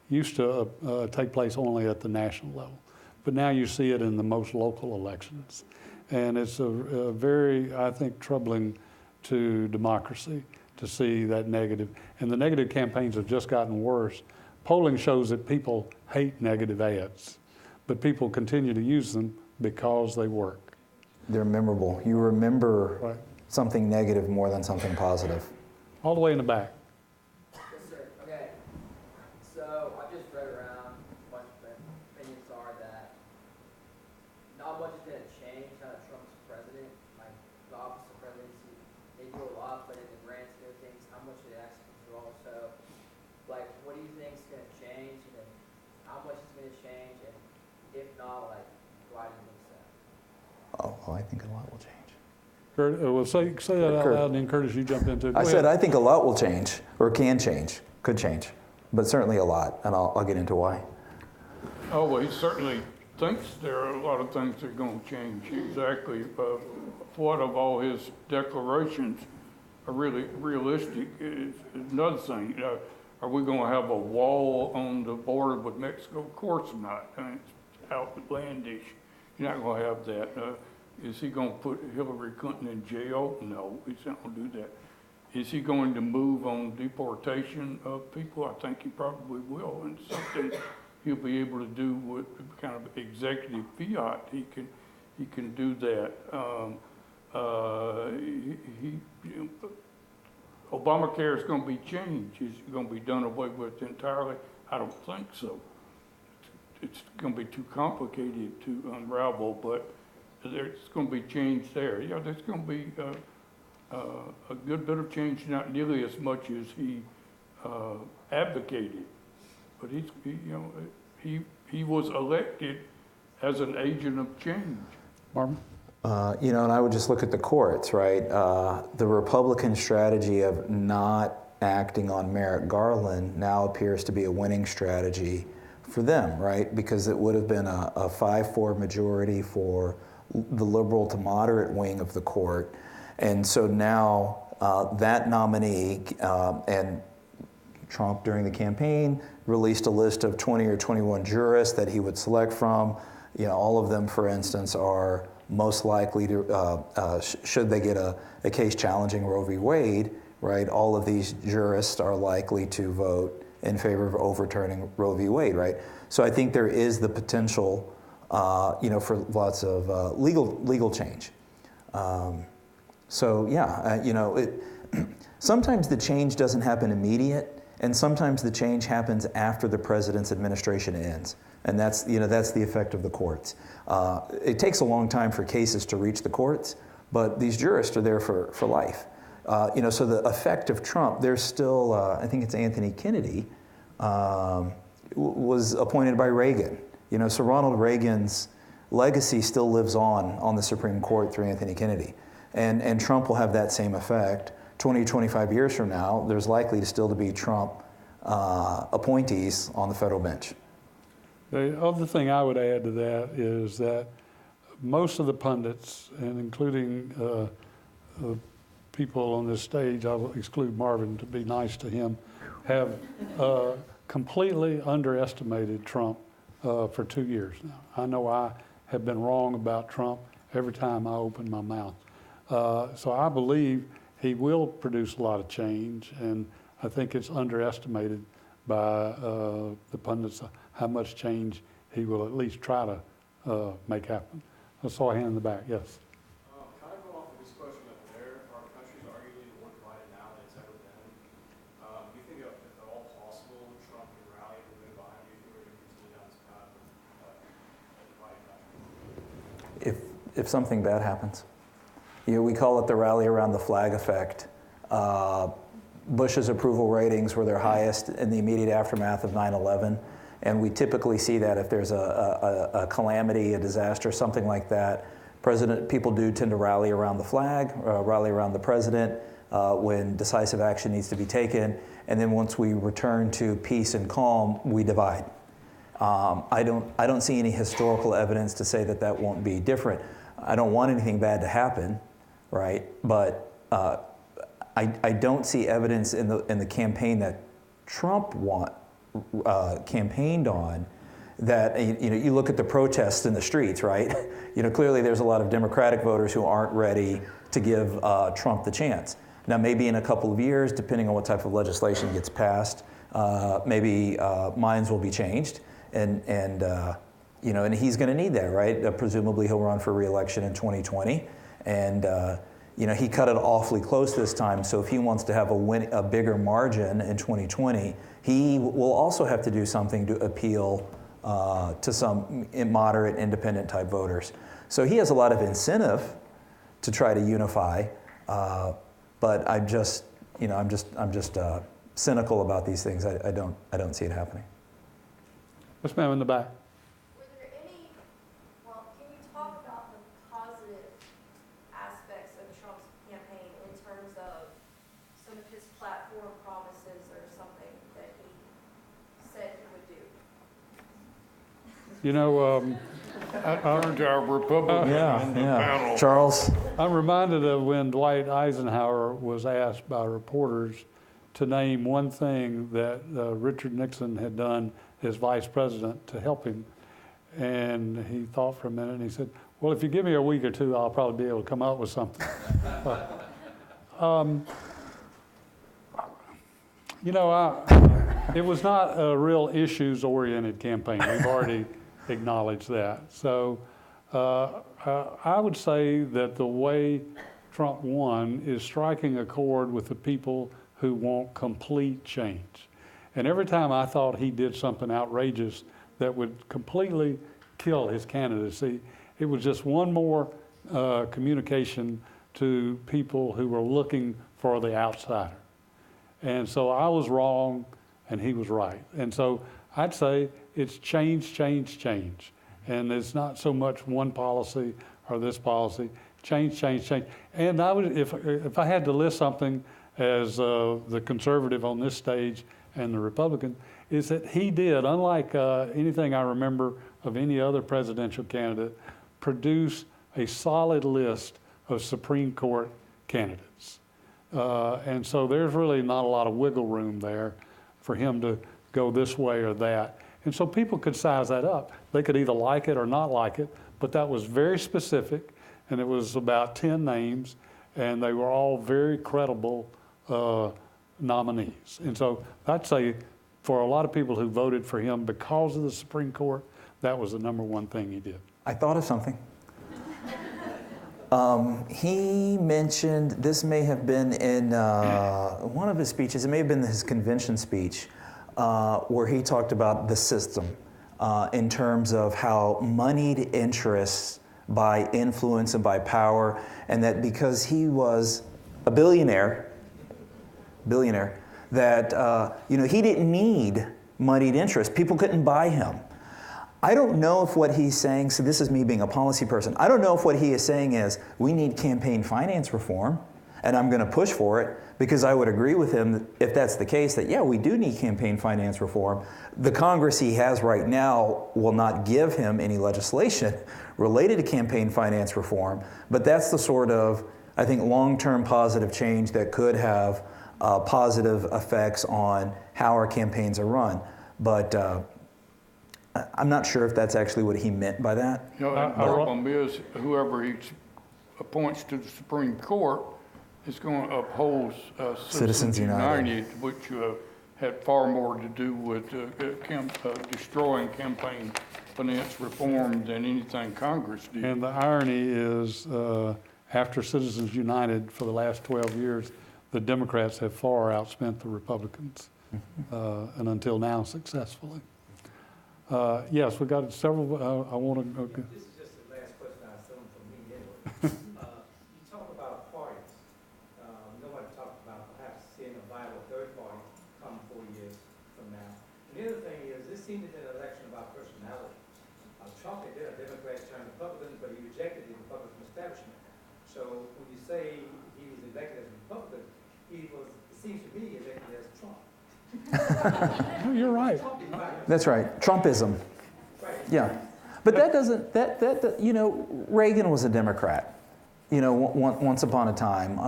used to take place only at the national level, but now you see it in the most local elections. And it's a very, I think, troubling to democracy to see that negative. And the negative campaigns have just gotten worse. Polling shows that people hate negative ads, but people continue to use them because they work. They're memorable. You remember something negative more than something positive. All the way in the back. Yes, sir. Okay. So I just read around. A bunch of opinions are that not much is going to change now that Trump's president. Like the office of presidency, they do a lot, but in the grand scheme of things, how much they actually control. So, like, what do you think is going to change, and then how much is going to change, and if not, like, why do you think so? Oh, well, I think a lot will change. Kurt, well, say that out loud, and then Curtis, you jump into it. I said I think a lot will change, or can change, could change, but certainly a lot, and I'll get into why. Oh, well, he certainly thinks there are a lot of things that are going to change. Exactly. What of all his declarations are really realistic is another thing. Are we going to have a wall on the border with Mexico? Of course not. I mean, it's outlandish. You're not going to have that. Is he going to put Hillary Clinton in jail? No, he's not going to do that. Is he going to move on deportation of people? I think he probably will. And something he'll be able to do with kind of executive fiat. He can do that. Obamacare is going to be changed. Is it going to be done away with entirely? I don't think so. It's going to be too complicated to unravel, but there's going to be change there. Yeah, there's going to be a good bit of change, not nearly as much as he advocated. But he was elected as an agent of change. Marvin? And I would just look at the courts, right? The Republican strategy of not acting on Merrick Garland now appears to be a winning strategy for them, right? Because it would have been a 5-4 majority for the liberal to moderate wing of the court. And so now that nominee, and Trump during the campaign released a list of 20 or 21 jurists that he would select from. All of them, for instance, are most likely to, should they get a case challenging Roe v. Wade, right? All of these jurists are likely to vote in favor of overturning Roe v. Wade, right? So I think there is the potential, for lots of legal change. Sometimes the change doesn't happen immediate, and sometimes the change happens after the president's administration ends. And that's the effect of the courts. It takes a long time for cases to reach the courts, but these jurists are there for life. So the effect of Trump, there's still, I think it's Anthony Kennedy, was appointed by Reagan. So Ronald Reagan's legacy still lives on the Supreme Court through Anthony Kennedy. And Trump will have that same effect. 20, 25 years from now, there's likely to still to be Trump appointees on the federal bench. The other thing I would add to that is that most of the pundits, and including people on this stage, I'll exclude Marvin to be nice to him, have completely underestimated Trump for 2 years now. I know I have been wrong about Trump every time I open my mouth. So I believe he will produce a lot of change, and I think it's underestimated by the pundits how much change he will at least try to make happen. I saw a hand in the back, yes. Kind of going off the discussion up there, our country's arguably more divided now than it's ever been. Do you think if at all possible, Trump can rally and move behind you, or do you continue down this path of a divided country? If something bad happens. We call it the rally around the flag effect. Bush's approval ratings were their highest in the immediate aftermath of 9/11. And we typically see that if there's a calamity, a disaster, something like that, people do tend to rally around the flag, rally around the president when decisive action needs to be taken. And then once we return to peace and calm, we divide. I don't see any historical evidence to say that won't be different. I don't want anything bad to happen, right? But I don't see evidence in the campaign that Trump campaigned on that. You look at the protests in the streets, right? Clearly there's a lot of Democratic voters who aren't ready to give Trump the chance. Now, maybe in a couple of years, depending on what type of legislation gets passed, maybe minds will be changed, and he's going to need that, right? Presumably he'll run for re-election in 2020, and he cut it awfully close this time. So if he wants to have a bigger margin in 2020, he will also have to do something to appeal to some moderate, independent type voters. So he has a lot of incentive to try to unify, but I'm just cynical about these things. I don't see it happening. Yes, ma'am, in the back. Can you talk about the positive aspects of Trump's campaign in terms of some of his platform promises or something that he said he would do? Turn to our Republican panel. Charles? I'm reminded of when Dwight Eisenhower was asked by reporters to name one thing that Richard Nixon had done as vice president to help him. And he thought for a minute and he said, well, if you give me a week or two, I'll probably be able to come up with something. It was not a real issues-oriented campaign. We've already acknowledged that. So I would say that the way Trump won is striking a chord with the people who want complete change. And every time I thought he did something outrageous that would completely kill his candidacy, it was just one more communication to people who were looking for the outsider. And so I was wrong and he was right. And so I'd say it's change, change, change. And it's not so much one policy or this policy, change, change, change. And I would, if I had to list something as the conservative on this stage and the Republican, is that he did, unlike anything I remember of any other presidential candidate, produce a solid list of Supreme Court candidates. And so there's really not a lot of wiggle room there for him to go this way or that. And so people could size that up. They could either like it or not like it, but that was very specific, and it was about 10 names, and they were all very credible nominees. And so I'd say for a lot of people who voted for him because of the Supreme Court, that was the number one thing he did. I thought of something. He mentioned, this may have been in one of his speeches, it may have been his convention speech, where he talked about the system in terms of how moneyed interests by influence and by power, and that because he was a billionaire, that he didn't need moneyed interests. People couldn't buy him. I don't know if what he's saying, so this is me being a policy person, I don't know if what he is saying is we need campaign finance reform, and I'm going to push for it, because I would agree with him that if that's the case, that yeah, we do need campaign finance reform. The Congress he has right now will not give him any legislation related to campaign finance reform, but that's the sort of, I think, long-term positive change that could have positive effects on how our campaigns are run. But I'm not sure if that's actually what he meant by that. The problem is whoever he appoints to the Supreme Court is going to uphold Citizens United, which had far more to do with destroying campaign finance reform than anything Congress did. And the irony is, after Citizens United for the last 12 years, the Democrats have far outspent the Republicans, and until now successfully. Yes, we got several. I want to. Okay. This is just the last question I was telling from me anyway. You talk about parties. Nobody talked about perhaps seeing a viable third party come 4 years from now. And the other thing is, this seemed to be an election about personality. Trump had been a Democrat turned Republican, but he rejected the Republican establishment. So when you say he was elected as a Republican, he was, it seems to me, elected as Trump. No, you're right. That's right, Trumpism. Yeah, but that doesn't, Reagan was a Democrat, once upon a time.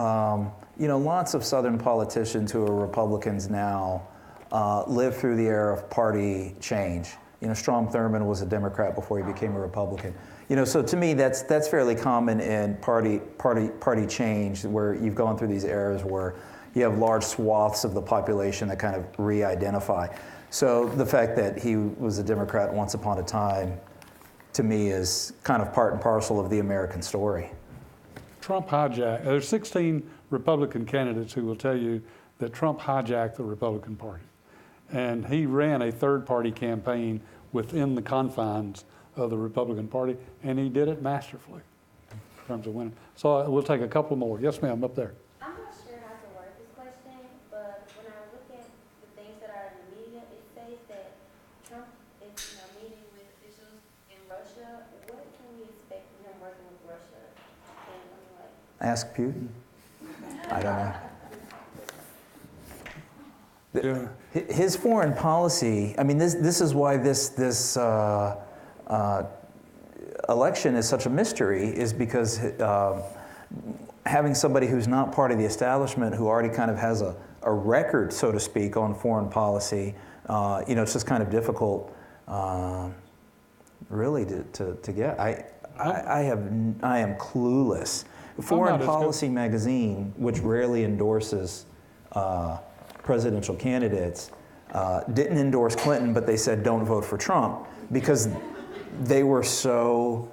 Lots of Southern politicians who are Republicans now lived through the era of party change. Strom Thurmond was a Democrat before he became a Republican. So to me, that's fairly common in party change, where you've gone through these eras where you have large swaths of the population that kind of re-identify. So the fact that he was a Democrat once upon a time, to me, is kind of part and parcel of the American story. Trump hijacked. There's 16 Republican candidates who will tell you that Trump hijacked the Republican Party. And he ran a third-party campaign within the confines of the Republican Party, and he did it masterfully in terms of winning. So we'll take a couple more. Yes, ma'am, up there. I'm not sure how to word this question, but when I look at the things that are in the media, it says that Trump is meeting with officials in Russia. What can we expect from him working with Russia? And Ask Putin. I don't know. His foreign policy, I mean, this is why this election is such a mystery, is because having somebody who's not part of the establishment, who already kind of has a record, so to speak, on foreign policy, it's just kind of difficult, really, to get. I am clueless. Foreign Policy magazine, which rarely endorses presidential candidates, didn't endorse Clinton, but they said don't vote for Trump, because they were so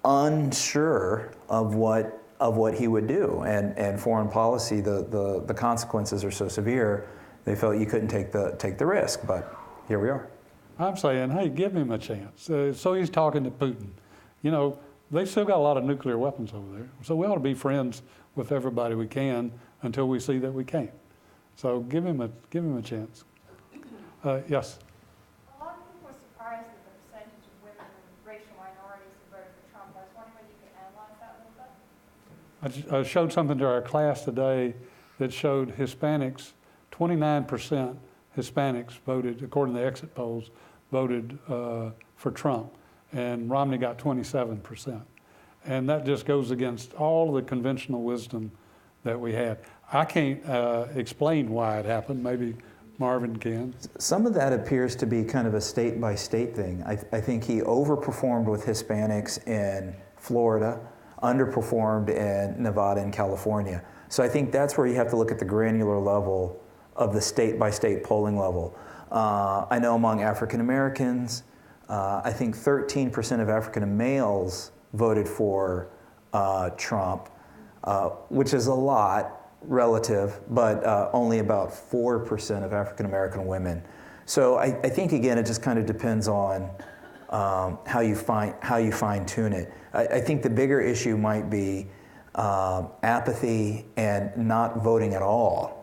unsure of what he would do, and foreign policy, the consequences are so severe, they felt you couldn't take the risk. But here we are. I'm saying, hey, give him a chance. So he's talking to Putin. they still got a lot of nuclear weapons over there. So we ought to be friends with everybody we can until we see that we can't. So give him a chance. Yes. A lot of people were surprised at the percentage of women and racial minorities who voted for Trump. I was wondering whether you could analyze that a little bit. I showed something to our class today that showed Hispanics, 29% Hispanics voted, according to the exit polls, voted for Trump, and Romney got 27%. And that just goes against all the conventional wisdom that we had. I can't explain why it happened. Maybe Marvin can. Some of that appears to be kind of a state-by-state thing. I think he overperformed with Hispanics in Florida, underperformed in Nevada and California. So I think that's where you have to look at the granular level of the state-by-state polling level. I know among African Americans, I think 13% of African males voted for Trump, which is a lot relative, but only about 4% of African American women. So I think again, it just kind of depends on how you fine tune it. I think the bigger issue might be apathy and not voting at all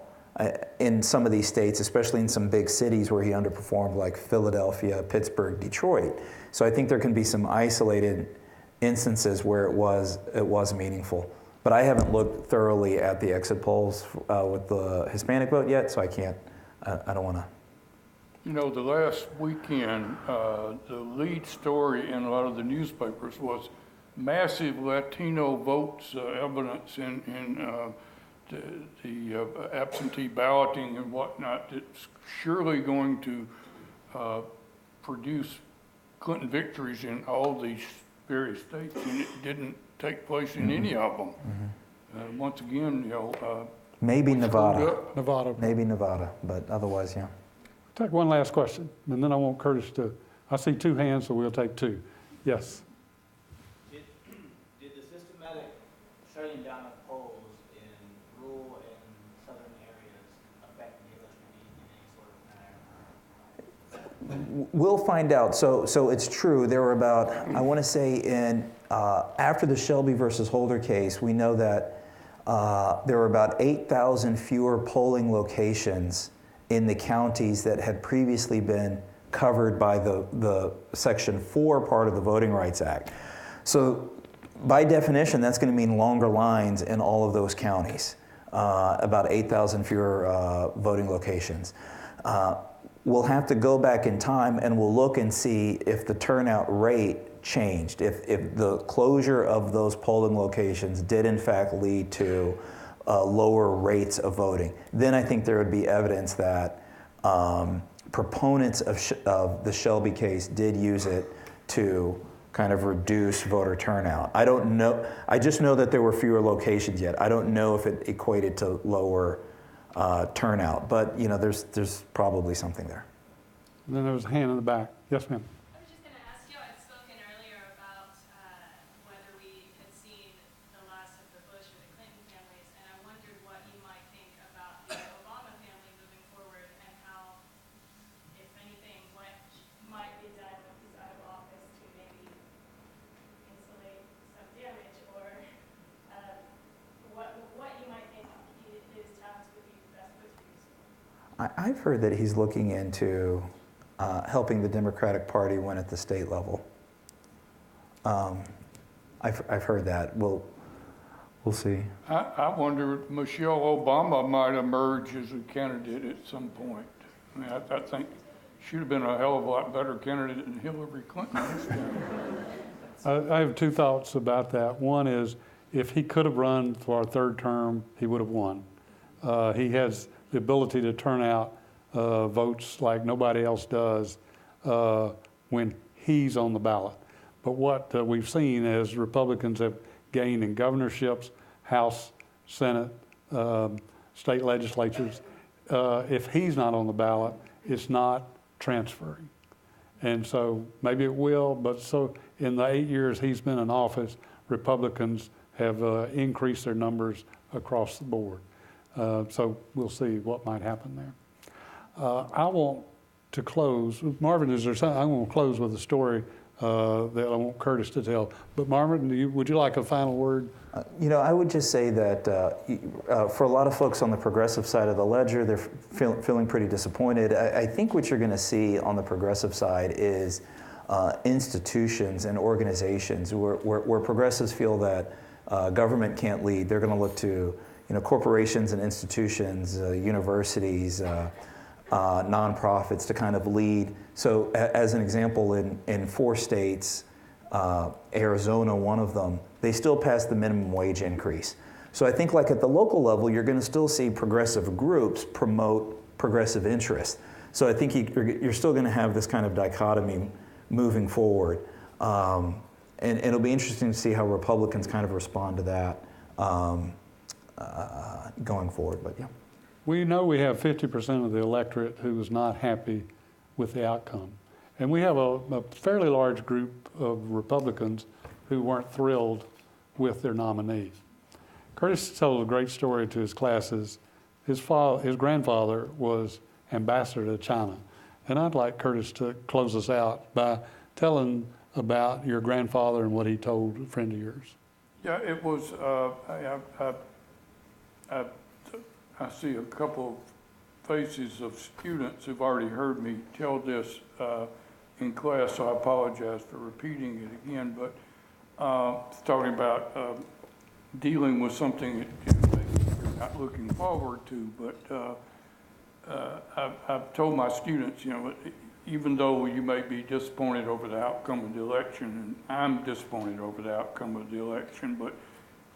in some of these states, especially in some big cities where he underperformed, like Philadelphia, Pittsburgh, Detroit. So I think there can be some isolated instances where it was meaningful. But I haven't looked thoroughly at the exit polls with the Hispanic vote yet, so I can't, I don't want to. You know, the last weekend, the lead story in a lot of the newspapers was massive Latino votes evidence in the absentee balloting and whatnot. It's surely going to produce Clinton victories in all these various states, and it didn't take place in any of them. Once again, you know, maybe Nevada. Maybe Nevada, but otherwise, yeah. Take one last question, and then I want Curtis to. I see two hands, so we'll take two. Yes. Did the systematic shutting down of polls in rural and southern areas affect the election in any sort of manner? We'll find out. So it's true. There were about, I want to say, in after the Shelby versus Holder case, we know that there were about 8,000 fewer polling locations in the counties that had previously been covered by the Section 4 part of the Voting Rights Act. So by definition, that's going to mean longer lines in all of those counties, about 8,000 fewer voting locations. We'll have to go back in time and we'll look and see if the turnout rate changed, if the closure of those polling locations did in fact lead to lower rates of voting. Then I think there would be evidence that proponents of the Shelby case did use it to kind of reduce voter turnout. I don't know. I just know that there were fewer locations yet. I don't know if it equated to lower turnout, but you know, there's probably something there. And then there was a hand in the back. Yes, ma'am. I was just going to ask you, I had spoken earlier about whether we had seen the last of the Bush or the Clinton families, and I wondered what you might think about the Obama family moving forward and how, if anything, what might be done when he's out of office to maybe insulate some damage, or what you might think his talents would be best put to use. I've heard that he's looking into helping the Democratic Party win at the state level. I've heard that. We'll see. I wonder if Michelle Obama might emerge as a candidate at some point. I mean, I think she'd have been a hell of a lot better candidate than Hillary Clinton. I have two thoughts about that. One is, if he could have run for a third term, he would have won. He has the ability to turn out votes like nobody else does when he's on the ballot. But what we've seen is Republicans have gained in governorships, House, Senate, state legislatures. If he's not on the ballot, it's not transferring. And so maybe it will, but so in the 8 years he's been in office, Republicans have increased their numbers across the board. So we'll see what might happen there. I want to close. Marvin, is there something? I want to close with a story that I want Curtis to tell. But Marvin, would you like a final word? I would just say that for a lot of folks on the progressive side of the ledger, they're feeling pretty disappointed. I think what you're going to see on the progressive side is institutions and organizations where progressives feel that government can't lead. They're going to look to corporations and institutions, universities, nonprofits to kind of lead. So as an example, in 4 states, Arizona, one of them, they still passed the minimum wage increase. So I think like at the local level, you're going to still see progressive groups promote progressive interests. So I think you're still going to have this kind of dichotomy moving forward. And it'll be interesting to see how Republicans kind of respond to that going forward, but yeah. We know we have 50% of the electorate who is not happy with the outcome. And we have a fairly large group of Republicans who weren't thrilled with their nominee. Curtis told a great story to his classes. His grandfather was ambassador to China. And I'd like Curtis to close us out by telling about your grandfather and what he told a friend of yours. Yeah, it was, I see a couple of faces of students who've already heard me tell this in class, so I apologize for repeating it again, but talking about dealing with something that you're not looking forward to, but I've told my students, even though you may be disappointed over the outcome of the election, and I'm disappointed over the outcome of the election, but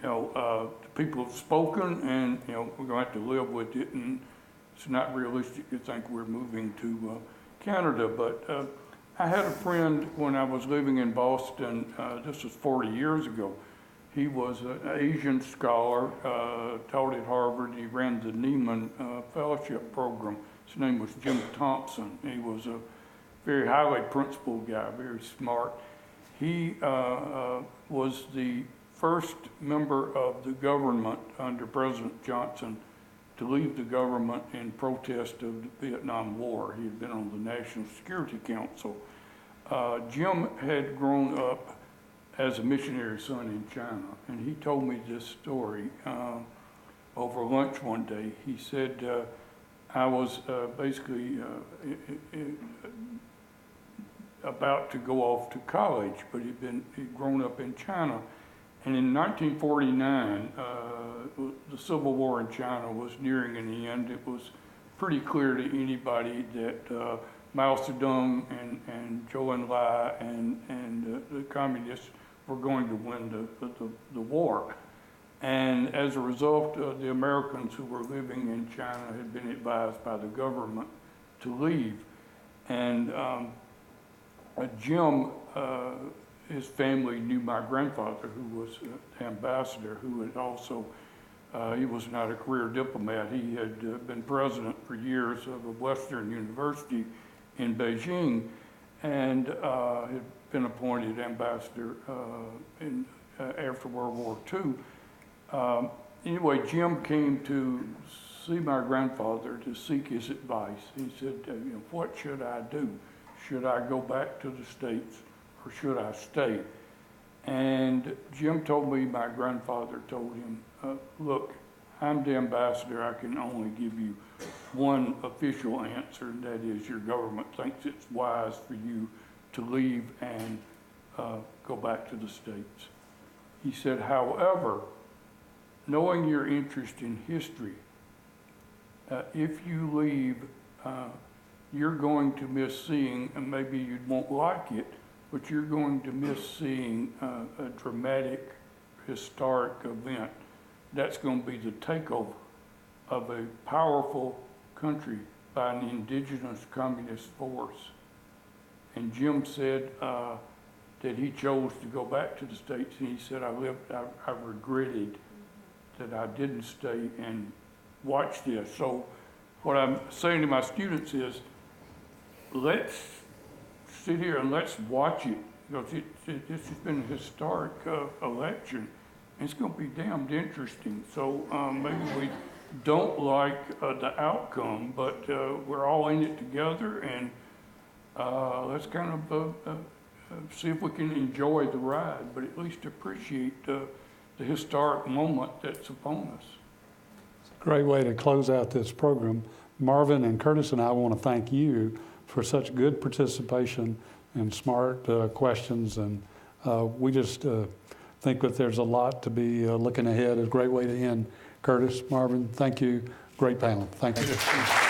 the people have spoken, and we're going to have to live with it, and it's not realistic to think we're moving to Canada. But I had a friend when I was living in Boston. This was 40 years ago. He was an Asian scholar, taught at Harvard. He ran the Neiman Fellowship Program. His name was Jim Thompson. He was a very highly principled guy, very smart. He was the first member of the government under President Johnson to leave the government in protest of the Vietnam War. He had been on the National Security Council. Jim had grown up as a missionary son in China, and he told me this story over lunch one day. He said, I was basically about to go off to college, but he'd grown up in China. And in 1949, the Civil War in China was nearing an end. It was pretty clear to anybody that Mao Zedong and Zhou Enlai and the communists were going to win the war. And as a result, the Americans who were living in China had been advised by the government to leave. And Jim, his family knew my grandfather, who was the ambassador, who had also, he was not a career diplomat. He had been president for years of a Western university in Beijing, and had been appointed ambassador after World War II. Anyway, Jim came to see my grandfather to seek his advice. He said, what should I do? Should I go back to the States, or should I stay? And Jim told me my grandfather told him, look, I'm the ambassador. I can only give you one official answer, and that is your government thinks it's wise for you to leave and go back to the States. He said, however, knowing your interest in history, if you leave, you're going to miss seeing, and maybe you won't like it, but you're going to miss seeing a dramatic, historic event. That's going to be the takeover of a powerful country by an indigenous communist force. And Jim said that he chose to go back to the States, and he said, I regretted that I didn't stay and watch this. So what I'm saying to my students is, let's sit here and let's watch it, because this has been a historic election. It's going to be damned interesting. So maybe we don't like the outcome, but we're all in it together, and let's kind of see if we can enjoy the ride, but at least appreciate the historic moment that's upon us. Great way to close out this program. Marvin and Curtis and I want to thank you for such good participation and smart questions. And we just think that there's a lot to be looking ahead. A great way to end. Curtis, Marvin, thank you. Great panel. Thank you.